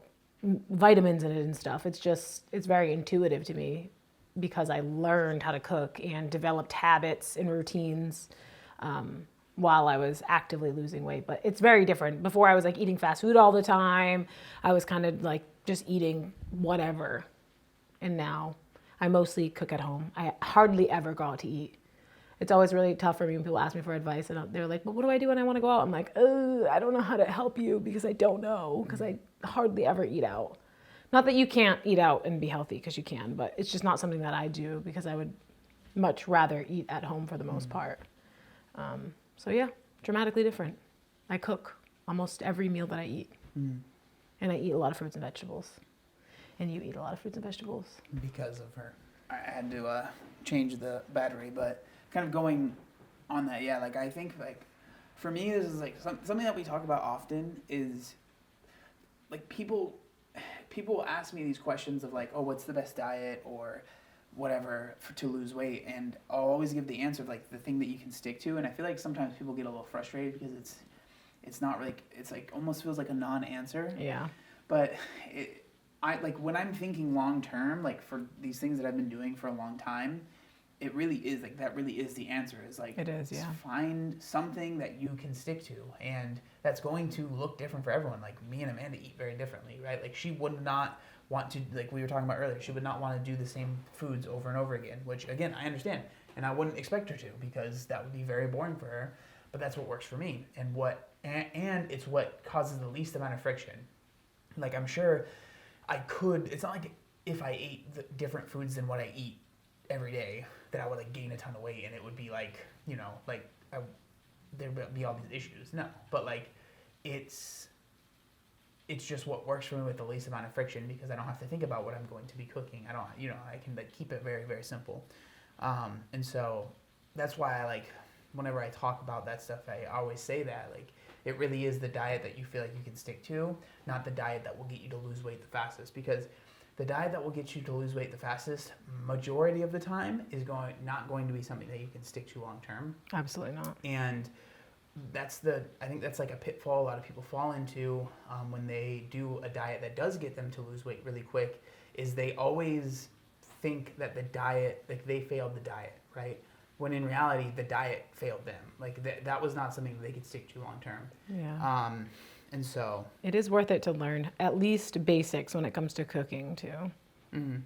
vitamins in it and stuff. It's very intuitive to me because I learned how to cook and developed habits and routines while I was actively losing weight. But it's very different. Before I was like eating fast food all the time. I was kind of like just eating whatever. And now I mostly cook at home. I hardly ever go out to eat. It's always really tough for me when people ask me for advice and they're like, but what do I do when I want to go out? I'm like, I don't know how to help you because I don't know, because I hardly ever eat out. Not that you can't eat out and be healthy, because you can, but it's just not something that I do because I would much rather eat at home for the most part. So yeah, dramatically different. I cook almost every meal that I eat. And I eat a lot of fruits and vegetables. And you eat a lot of fruits and vegetables. Because of her. I had to change the battery, but kind of going on that, yeah, like I think like for me this is like something that we talk about often is like people ask me these questions of like, oh, what's the best diet or whatever to lose weight, and I'll always give the answer of like the thing that you can stick to, and I feel like sometimes people get a little frustrated because it's not really, it's like almost feels like a non-answer. Yeah. But I like when I'm thinking long term, like for these things that I've been doing for a long time, it really is like that really is the answer. Is like it is, yeah. Find something that you can stick to, and that's going to look different for everyone. Like me and Amanda eat very differently, right? Like she would not want to, like we were talking about earlier, she would not want to do the same foods over and over again, which again I understand, and I wouldn't expect her to because that would be very boring for her. But that's what works for me, and it's what causes the least amount of friction. Like I'm sure I could. It's not like if I ate the different foods than what I eat every day that I would like gain a ton of weight, and it would be like, you know, like there would be all these issues. No, but like it's just what works for me with the least amount of friction because I don't have to think about what I'm going to be cooking. I don't, you know, I can like keep it very, very simple. And so that's why I like whenever I talk about that stuff, I always say that like it really is the diet that you feel like you can stick to, not the diet that will get you to lose weight the fastest, because the diet that will get you to lose weight the fastest, majority of the time, is not going to be something that you can stick to long term. Absolutely not. And I think that's like a pitfall a lot of people fall into when they do a diet that does get them to lose weight really quick, is they always think that the diet, like they failed the diet, right? When in reality, the diet failed them. Like that was not something that they could stick to long term. Yeah. And so it is worth it to learn at least basics when it comes to cooking too. Mm-hmm.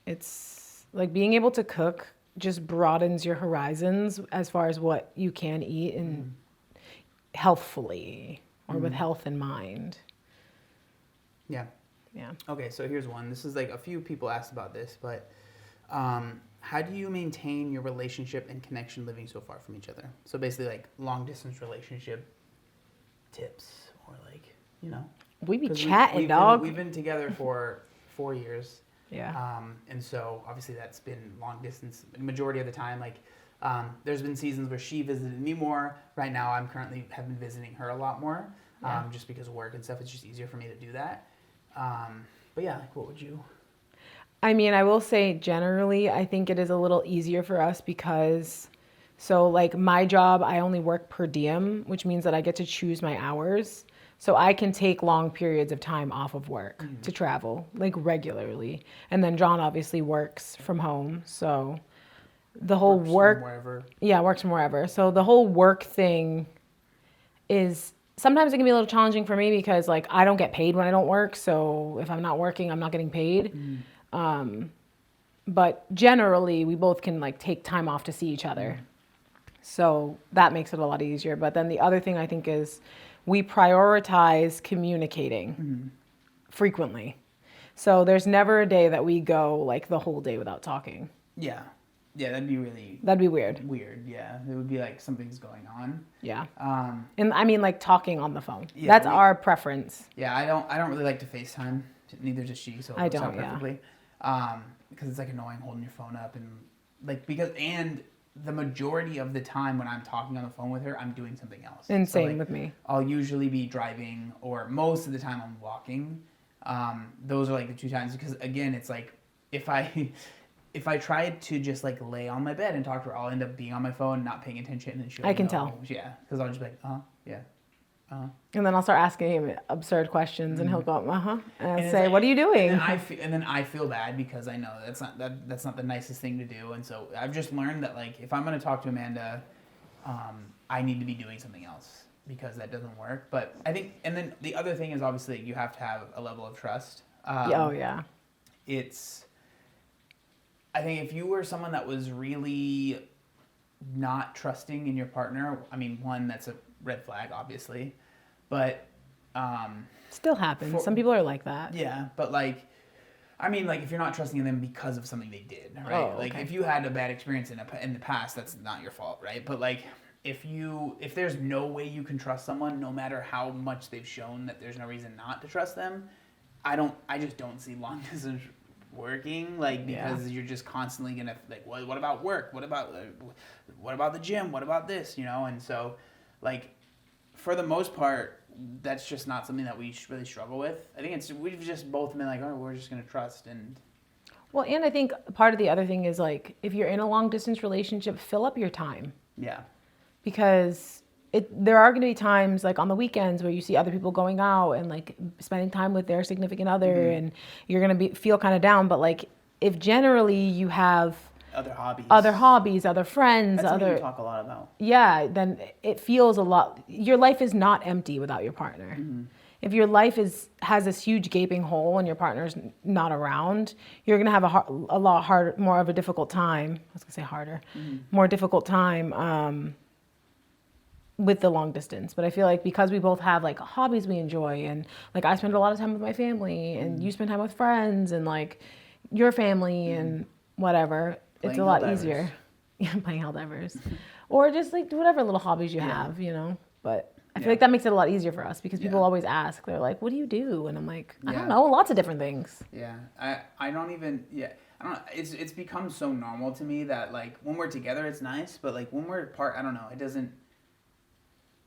It's like being able to cook just broadens your horizons as far as what you can eat and healthfully or with health in mind. Yeah. Yeah. Okay, so here's one. This is like a few people asked about this, but how do you maintain your relationship and connection living so far from each other? So basically like long distance relationship tips or like, you know. We be chatting, dog. We've been together for 4 years. Yeah. And so obviously that's been long distance the majority of the time. Like there's been seasons where she visited me more. Right now I'm currently have been visiting her a lot more just because of work and stuff. It's just easier for me to do that. But yeah, like what would you... I mean, I will say generally, I think it is a little easier for us because, so like my job, I only work per diem, which means that I get to choose my hours. So I can take long periods of time off of work to travel, like regularly. And then John obviously works from home. So the whole works from wherever. So the whole work thing is, sometimes it can be a little challenging for me because like I don't get paid when I don't work. So if I'm not working, I'm not getting paid. But generally we both can like take time off to see each other. So that makes it a lot easier. But then the other thing I think is we prioritize communicating frequently. So there's never a day that we go like the whole day without talking. Yeah. Yeah, that'd be weird. Weird, yeah. It would be like something's going on. Yeah. And I mean like talking on the phone. Yeah, that's our preference. Yeah, I don't really like to FaceTime. Neither does she, so it works out perfectly. Because it's like annoying holding your phone up and like and the majority of the time when I'm talking on the phone with her, I'm doing something else. And so, same like, with me. I'll usually be driving, or most of the time I'm walking. Those are like the two times, because again, it's like if I try to just like lay on my bed and talk to her, I'll end up being on my phone, not paying attention, and she'll I can tell. Yeah, because I'll just be like, yeah. And then I'll start asking him absurd questions, and he'll go, and I'll say, "What are you doing?" And then I feel bad because I know that's not the nicest thing to do. And so I've just learned that like if I'm going to talk to Amanda, I need to be doing something else because that doesn't work. But I think, and then the other thing is obviously you have to have a level of trust. Oh yeah. I think if you were someone that was really not trusting in your partner, I mean, one, that's a red flag, obviously, but still happens. Some people are like that. Yeah, but like I mean, like, if you're not trusting them because of something they did, right? Oh, Like, if you had a bad experience in the past, that's not your fault, right? But, like, if there's no way you can trust someone, no matter how much they've shown that there's no reason not to trust them, I just don't see long distance working, like, because you're just constantly gonna, like, what about work? What about the gym? What about this? You know? And so, like, for the most part, that's just not something that we really struggle with. I think we've just both been like, oh, we're just gonna trust. And well, and I think part of the other thing is, like, if you're in a long distance relationship, fill up your time. Yeah. Because there are going to be times, like, on the weekends where you see other people going out and, like, spending time with their significant other, and you're going to feel kind of down. But, like, if generally you have other hobbies, other friends, that's something you talk a lot about. Yeah, then it feels a lot. Your life is not empty without your partner. Mm-hmm. If your life has this huge gaping hole and your partner's not around, you're gonna have a lot harder, more of a difficult time. I was gonna say harder, more difficult time with the long distance. But I feel like because we both have, like, hobbies we enjoy, and, like, I spend a lot of time with my family, and you spend time with friends and, like, your family and whatever. It's a lot easier. Yeah, playing Helldivers. Or just, like, whatever little hobbies you have, you know. But I feel like that makes it a lot easier for us because people always ask. They're like, what do you do? And I'm like, I don't know, lots of different things. Yeah. I don't even, I don't know. It's become so normal to me that, like, when we're together, it's nice. But, like, when we're apart, I don't know. It doesn't,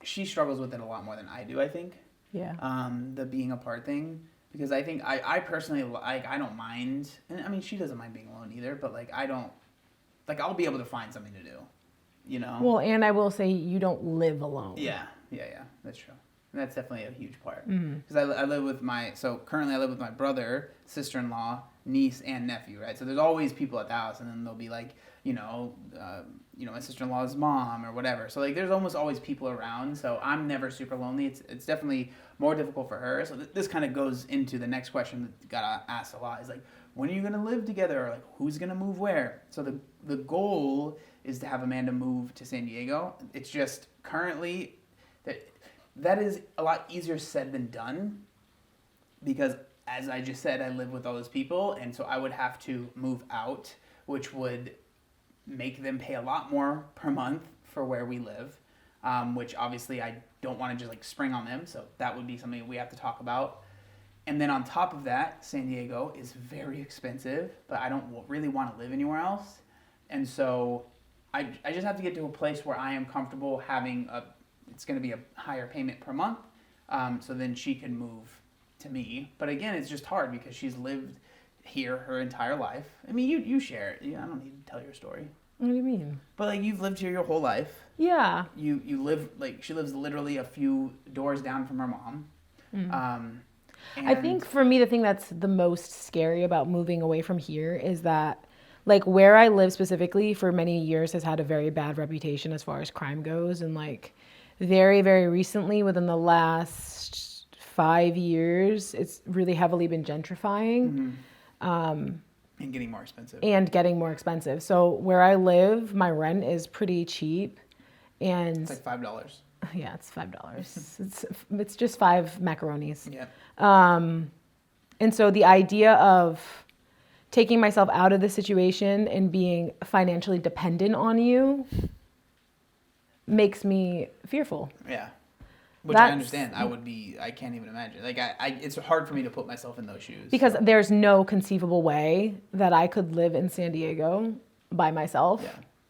she struggles with it a lot more than I do, I think. Yeah. The being apart thing. Because I think, I personally, like, I don't mind. And, I mean, she doesn't mind being alone either. But, like, I don't, like, I'll be able to find something to do, you know? Well, and I will say you don't live alone. Yeah, that's true. And that's definitely a huge part. Because I live with currently I live with my brother, sister-in-law, niece, and nephew, right? So there's always people at the house, and then there'll be, like, my sister-in-law's mom or whatever. So, like, there's almost always people around, so I'm never super lonely. It's definitely more difficult for her. So this kind of goes into the next question that got asked a lot, is, like, when are you going to live together? Or, like, who's going to move where? So the goal is to have Amanda move to San Diego. It's just currently that is a lot easier said than done because, as I just said, I live with all those people, and so I would have to move out, which would make them pay a lot more per month for where we live, which obviously I don't want to just, like, spring on them, so that would be something we have to talk about. And then on top of that, San Diego is very expensive, but I don't really want to live anywhere else. And so I just have to get to a place where I am comfortable having it's going to be a higher payment per month. So then she can move to me. But again, it's just hard because she's lived here her entire life. I mean, you share it. I don't need to tell your story. What do you mean? But, like, you've lived here your whole life. Yeah. You live, like, she lives literally a few doors down from her mom. I think for me, the thing that's the most scary about moving away from here is that, like, where I live specifically for many years has had a very bad reputation as far as crime goes. And, like, very, very recently, within the last 5 years, it's really heavily been gentrifying. And getting more expensive. So where I live, my rent is pretty cheap. And it's like $5. Yeah, it's $5. It's just 5 macaronis. Yeah. And so the idea of taking myself out of the situation and being financially dependent on you makes me fearful. Yeah. Which I understand. I can't even imagine. Like, it's hard for me to put myself in those shoes. Because there's no conceivable way that I could live in San Diego by myself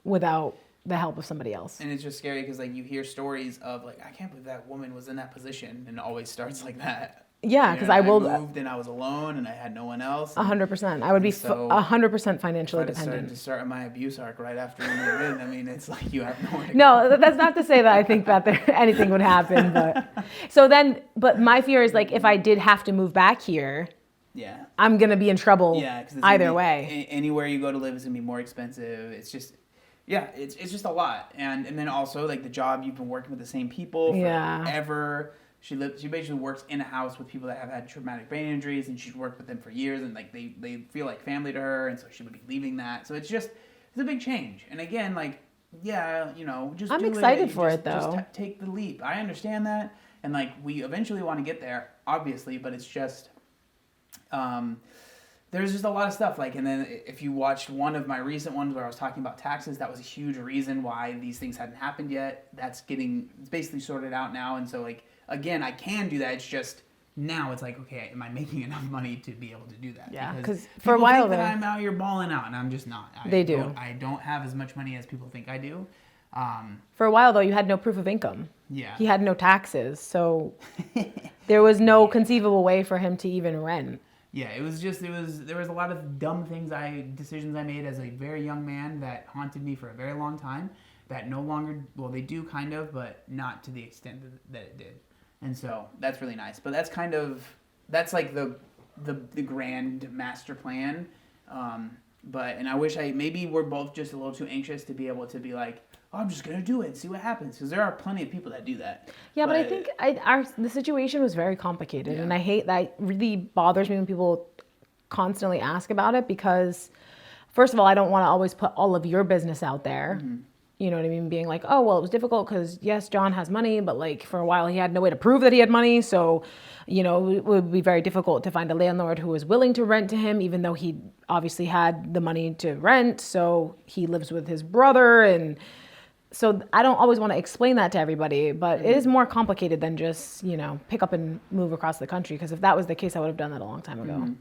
without the help of somebody else. And it's just scary because, like, you hear stories of, like, I can't believe that woman was in that position, and it always starts like that. Yeah, because I moved and I was alone and I had no one else. 100%. I would be 100% financially dependent. To start my abuse arc right after you move in, I mean, it's like you have nowhere to go. No, that's not to say that I think that anything would happen. But my fear is, like, if I did have to move back here, I'm going to be in trouble either way. Anywhere you go to live is going to be more expensive. It's just... Yeah, it's just a lot. And then also, like, the job, you've been working with the same people forever. She basically works in a house with people that have had traumatic brain injuries, and she's worked with them for years, and, like, they feel like family to her, and so she would be leaving that. So it's a big change. And again, like, just I'm excited for it, though. Just take the leap. I understand that, and, like, we eventually want to get there, obviously, but it's just there's just a lot of stuff. Like, and then if you watched one of my recent ones where I was talking about taxes, that was a huge reason why these things hadn't happened yet. It's basically sorted out now. And so, like, again, I can do that. It's just now it's like, okay, am I making enough money to be able to do that? Yeah, because for a while think that I'm out here balling out, and I'm just not. They do. I don't have as much money as people think I do. For a while, though, you had no proof of income. Yeah. He had no taxes, so there was no conceivable way for him to even rent. Yeah, there was a lot of dumb decisions I made as a very young man that haunted me for a very long time that no longer, well, they do kind of, but not to the extent that it did. And so that's really nice. But that's like the grand master plan. And I wish maybe we're both just a little too anxious to be able to be like, oh, I'm just going to do it and see what happens. Because there are plenty of people that do that. Yeah, but I think the situation was very complicated. Yeah. And I hate that. It really bothers me when people constantly ask about it because, first of all, I don't want to always put all of your business out there. Mm-hmm. You know what I mean? Being like, oh, well, it was difficult because, yes, John has money, but like for a while he had no way to prove that he had money. So, you know, it would be very difficult to find a landlord who was willing to rent to him, even though he obviously had the money to rent. So he lives with his brother. And so I don't always want to explain that to everybody, but it is more complicated than just, you know, pick up and move across the country. Because if that was the case, I would have done that a long time ago. Mm-hmm.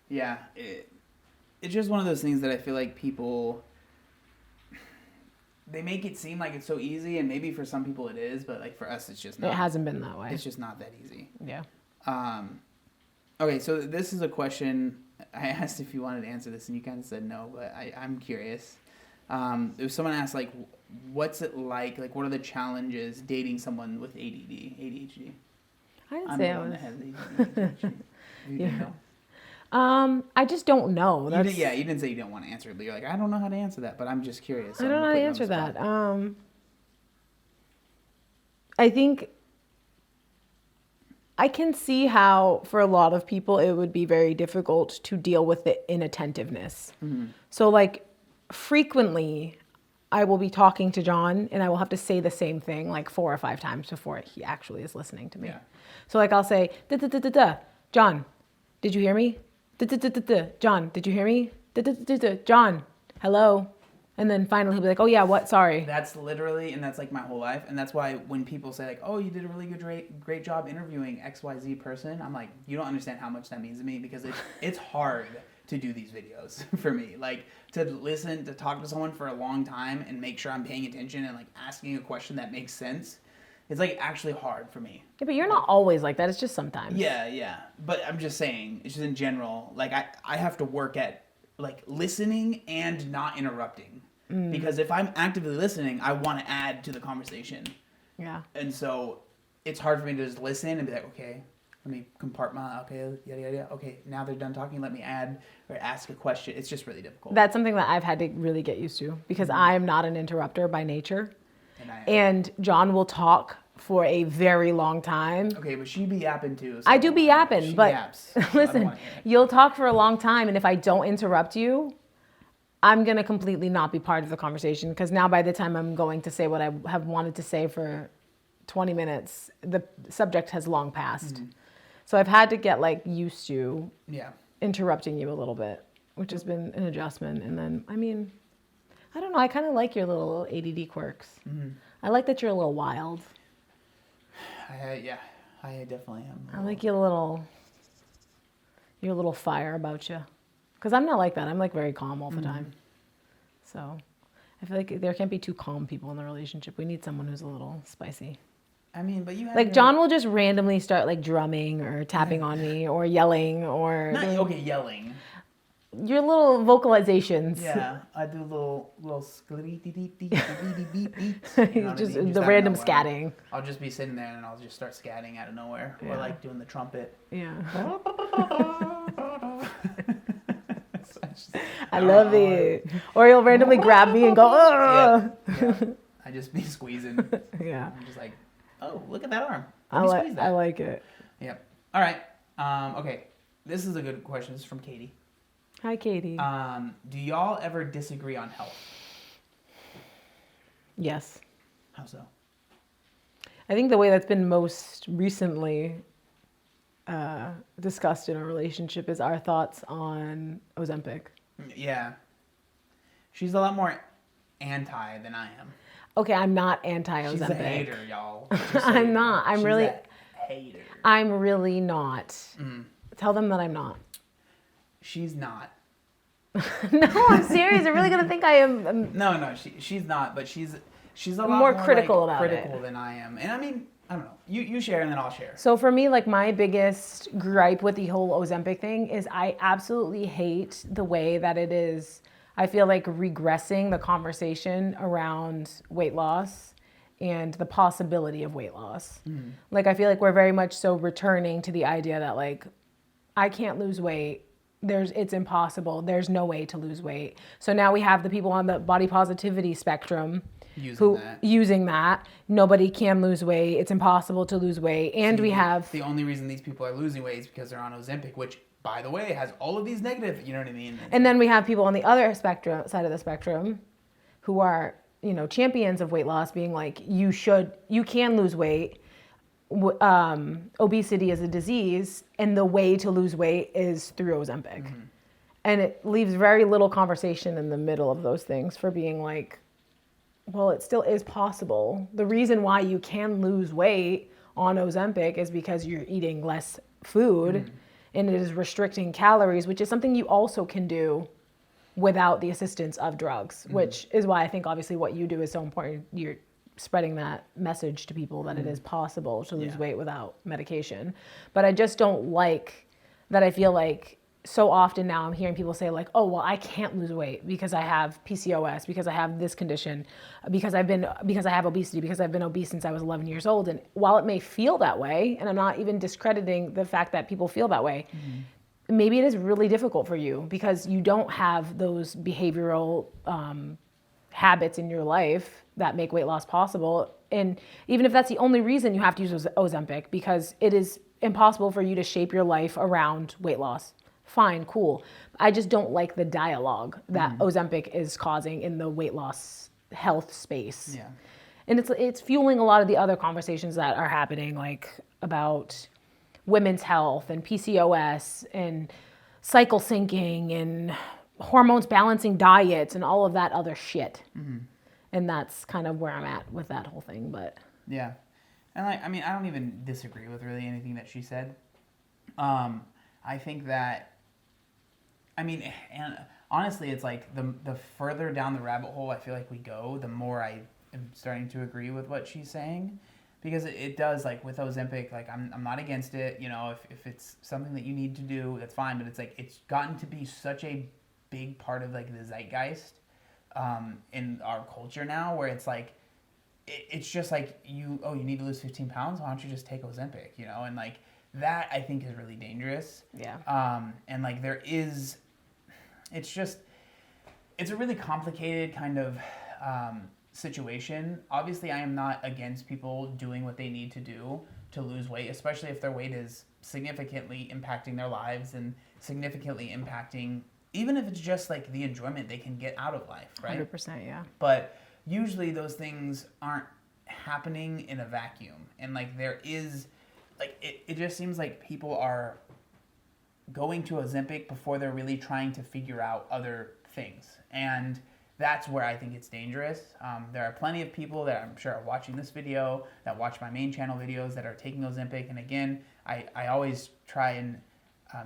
Yeah. It's just one of those things that I feel like people... They make it seem like it's so easy, and maybe for some people it is, but like for us, it's just not. It hasn't been that way. It's just not that easy. Yeah. Okay, so this is a question I asked if you wanted to answer this, and you kind of said no, but I'm curious. If someone asked, like, what's it like? Like, what are the challenges dating someone with ADHD? I didn't say I was. ADHD. You didn't know? I just don't know. You didn't say you didn't want to answer it, but you're like, I don't know how to answer that, but I'm just curious. I don't know how to answer that. I think I can see how for a lot of people it would be very difficult to deal with the inattentiveness. Mm-hmm. So like frequently I will be talking to John and I will have to say the same thing like 4 or 5 times before he actually is listening to me. Yeah. So like I'll say, John, did you hear me? John, did you hear me? John, hello. And then finally he'll be like, oh yeah, what? Sorry. That's literally, and that's like my whole life. And that's why when people say like, oh, you did a really great job interviewing XYZ person, I'm like, you don't understand how much that means to me because it's hard to do these videos for me. Like to listen, to talk to someone for a long time and make sure I'm paying attention and like asking a question that makes sense. It's like actually hard for me. Yeah, but you're not always like that. It's just sometimes. Yeah. But I'm just saying, it's just in general, like I have to work at like listening and not interrupting. Mm. Because if I'm actively listening, I want to add to the conversation. Yeah. And so it's hard for me to just listen and be like, okay, let me compartment, okay, yada. Okay, now they're done talking, let me add or ask a question. It's just really difficult. That's something that I've had to really get used to because I'm not an interrupter by nature. And John will talk for a very long time. Okay, but she be yapping too. So I do be yapping, but yaps. Listen, you'll talk for a long time, and if I don't interrupt you, I'm going to completely not be part of the conversation because now by the time I'm going to say what I have wanted to say for 20 minutes, the subject has long passed. Mm-hmm. So I've had to get like used to interrupting you a little bit, which has been an adjustment. And then, I mean... I don't know. I kind of like your little ADD quirks. Mm-hmm. I like that you're a little wild. I definitely am. I like your little fire about you. Because I'm not like that. I'm like very calm all the time. So I feel like there can't be 2 calm people in the relationship. We need someone who's a little spicy. I mean, but you have like John will just randomly start like drumming or tapping on me or yelling or yelling. Your little vocalizations. Yeah, I do little beats. Just the random scatting. I'll just be sitting there and I'll just start scatting out of nowhere, or like doing the trumpet. Yeah. I love it. Or he'll randomly grab me and go, oh. Yeah. I just be squeezing. Yeah. I'm just like, oh, look at that arm. I like it. Yep. All right. Okay. This is a good question. This is from Katie. Hi, Katie. Do y'all ever disagree on health? Yes. How so? I think the way that's been most recently discussed in our relationship is our thoughts on Ozempic. Yeah. She's a lot more anti than I am. Okay, I'm not anti-Ozempic. She's a hater, y'all. I'm not. I'm really a hater. I'm really not. Tell them that I'm not. She's not. No, I'm serious. They're really gonna think I am. No, she's not. But she's a lot more critical about critical than I am. And I mean, I don't know. You share and then I'll share. So for me, like my biggest gripe with the whole Ozempic thing is I absolutely hate the way that it is. I feel like regressing the conversation around weight loss and the possibility of weight loss. Like I feel like we're very much so returning to the idea that like I can't lose weight. It's impossible. There's no way to lose weight. So now we have the people on the body positivity spectrum using that. Nobody can lose weight. It's impossible to lose weight. And we have the only reason these people are losing weight is because they're on Ozempic, which by the way has all of these negative, you know what I mean? And then we have people on the other side of the spectrum who are, champions of weight loss being like, you can lose weight. Obesity is a disease, and the way to lose weight is through Ozempic. And it leaves very little conversation in the middle of those things for being like, well, it still is possible. The reason why you can lose weight on Ozempic is because you're eating less food and it is restricting calories, which is something you also can do without the assistance of drugs, which is why I think obviously what you do is so important. You're spreading that message to people that it is possible to lose weight without medication. But I just don't like that. I feel like so often now I'm hearing people say like, oh, well, I can't lose weight because I have PCOS, because I have this condition, because I have obesity, because I've been obese since I was 11 years old. And while it may feel that way, and I'm not even discrediting the fact that people feel that way, maybe it is really difficult for you because you don't have those behavioral habits in your life that make weight loss possible. And even if that's the only reason you have to use Ozempic, because it is impossible for you to shape your life around weight loss. Fine, cool. I just don't like the dialogue that Ozempic is causing in the weight loss health space. Yeah. And it's fueling a lot of the other conversations that are happening, like about women's health and PCOS and cycle syncing and hormones balancing diets and all of that other shit. And that's kind of where I'm at with that whole thing. But yeah. And I mean, I don't even disagree with really anything that she said. I think that, and honestly, it's like the further down the rabbit hole I feel like we go, the more I am starting to agree with what she's saying. Because it does, like, with Ozempic, like, I'm not against it. If it's something that you need to do, that's fine. But it's, like, it's gotten to be such a big part of, like, the zeitgeist in our culture now, where it's, like, it's just, like, you need to lose 15 pounds? Why don't you just take Ozempic, And, like, that, I think, is really dangerous. Yeah. And, like, it's a really complicated kind of situation. Obviously, I am not against people doing what they need to do to lose weight, especially if their weight is significantly impacting their lives and significantly impacting, even if it's just like the enjoyment they can get out of life, right? 100%, yeah. But usually those things aren't happening in a vacuum. And like there is, like it just seems like people are going to Ozempic before they're really trying to figure out other things. And that's where I think it's dangerous. There are plenty of people that I'm sure are watching this video, that watch my main channel videos, that are taking Ozempic. And again, I always try and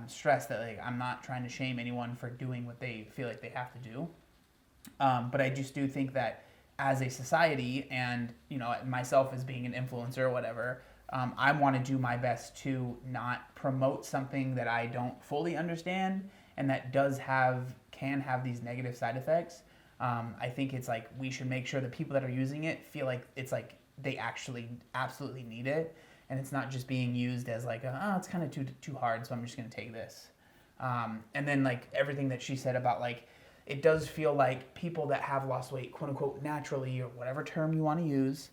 stress that like I'm not trying to shame anyone for doing what they feel like they have to do. But I just do think that as a society, and myself as being an influencer or whatever, I want to do my best to not promote something that I don't fully understand and that can have these negative side effects. I think it's like we should make sure the people that are using it feel like it's like they actually absolutely need it, and it's not just being used as like it's kind of too hard, so I'm just going to take this. And then like everything that she said about like it does feel like people that have lost weight, quote unquote, naturally, or whatever term you want to use,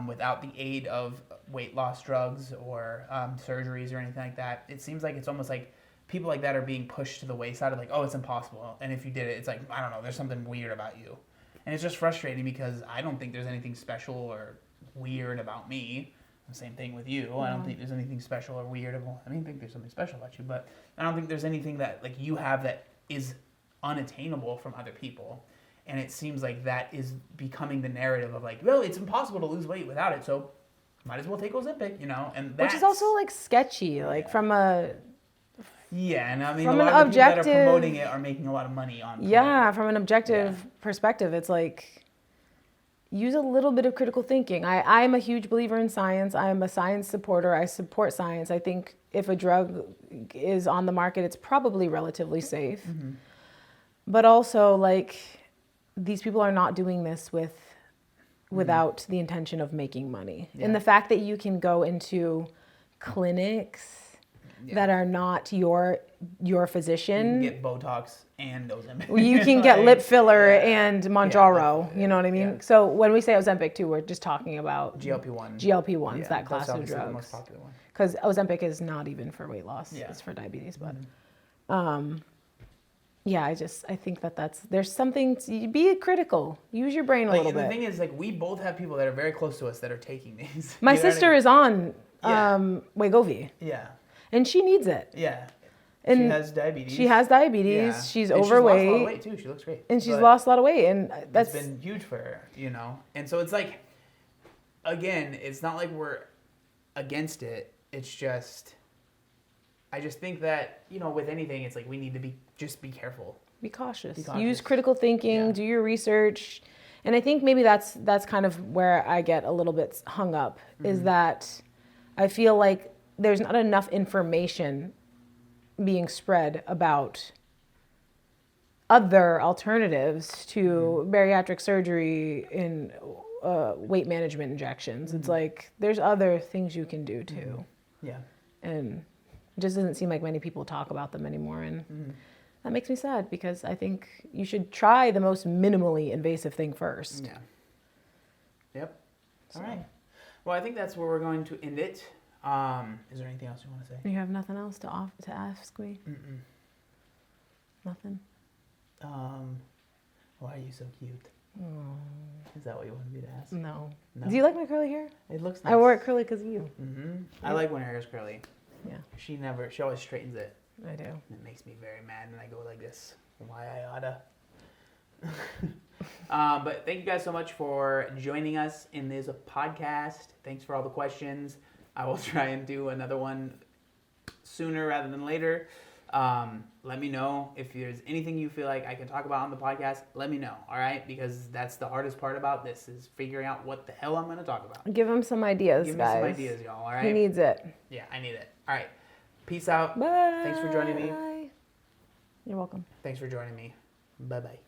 without the aid of weight loss drugs or surgeries or anything like that, it seems like it's almost like people like that are being pushed to the wayside of like, oh, it's impossible. And if you did it, it's like, I don't know, there's something weird about you. And it's just frustrating because I don't think there's anything special or weird about me. Same thing with you. I don't think there's anything special or weird. I mean, I think there's something special about you, but I don't think there's anything that like you have that is unattainable from other people. And it seems like that is becoming the narrative of like, well, it's impossible to lose weight without it, so might as well take Ozempic, you know? And that's, which is also like sketchy, like from a and I mean, from a lot an of the people that are objective- promoting it are making a lot of money on from an objective perspective, it's like use a little bit of critical thinking. I'm a huge believer in science. I'm a science supporter. I support science. I think if a drug is on the market, it's probably relatively safe. Mm-hmm. But also, like, these people are not doing this without the intention of making money. Yeah. And the fact that you can go into clinics that are not your physician. You can get Botox and Ozempic. You can get lip filler and Mounjaro. You know what I mean? Yeah. So when we say Ozempic too, we're just talking about GLP-1s, that class of drugs. The most popular one. Because Ozempic is not even for weight loss; it's for diabetes. But, I think there's something. Be critical. Use your brain a little bit. The thing is, like, we both have people that are very close to us that are taking these. My sister is on Wegovy. Yeah. And she needs it. Yeah. And she has diabetes. Yeah. She's overweight. She's lost a lot of weight too. She looks great. And she's lost a lot of weight, and that's been huge for her, you know. And so it's like, again, it's not like we're against it. It's just, I just think that, you know, with anything, it's like we need to be careful. Be cautious. Use critical thinking. Do your research. And I think maybe that's kind of where I get a little bit hung up, is that I feel like there's not enough information being spread about other alternatives to bariatric surgery and weight management injections. It's like there's other things you can do too. Yeah. And it just doesn't seem like many people talk about them anymore. And that makes me sad, because I think you should try the most minimally invasive thing first. Yeah. Yep. All right. Well, I think that's where we're going to end it. Is there anything else you want to say? You have nothing else to ask me? Nothing? Why are you so cute? Is that what you wanted me to ask? No. Do you like my curly hair? It looks nice. I wore it curly because of you. I like when her hair is curly. Yeah. She always straightens it. I do. It makes me very mad when I go like this. Why I oughta. But thank you guys so much for joining us in this podcast. Thanks for all the questions. I will try and do another one sooner rather than later. Let me know if there's anything you feel like I can talk about on the podcast. Let me know, all right? Because that's the hardest part about this, is figuring out what the hell I'm going to talk about. Give him some ideas, guys. Give me some ideas, y'all, all right? He needs it. Yeah, I need it. All right. Peace out. Bye. Thanks for joining me. You're welcome. Thanks for joining me. Bye-bye.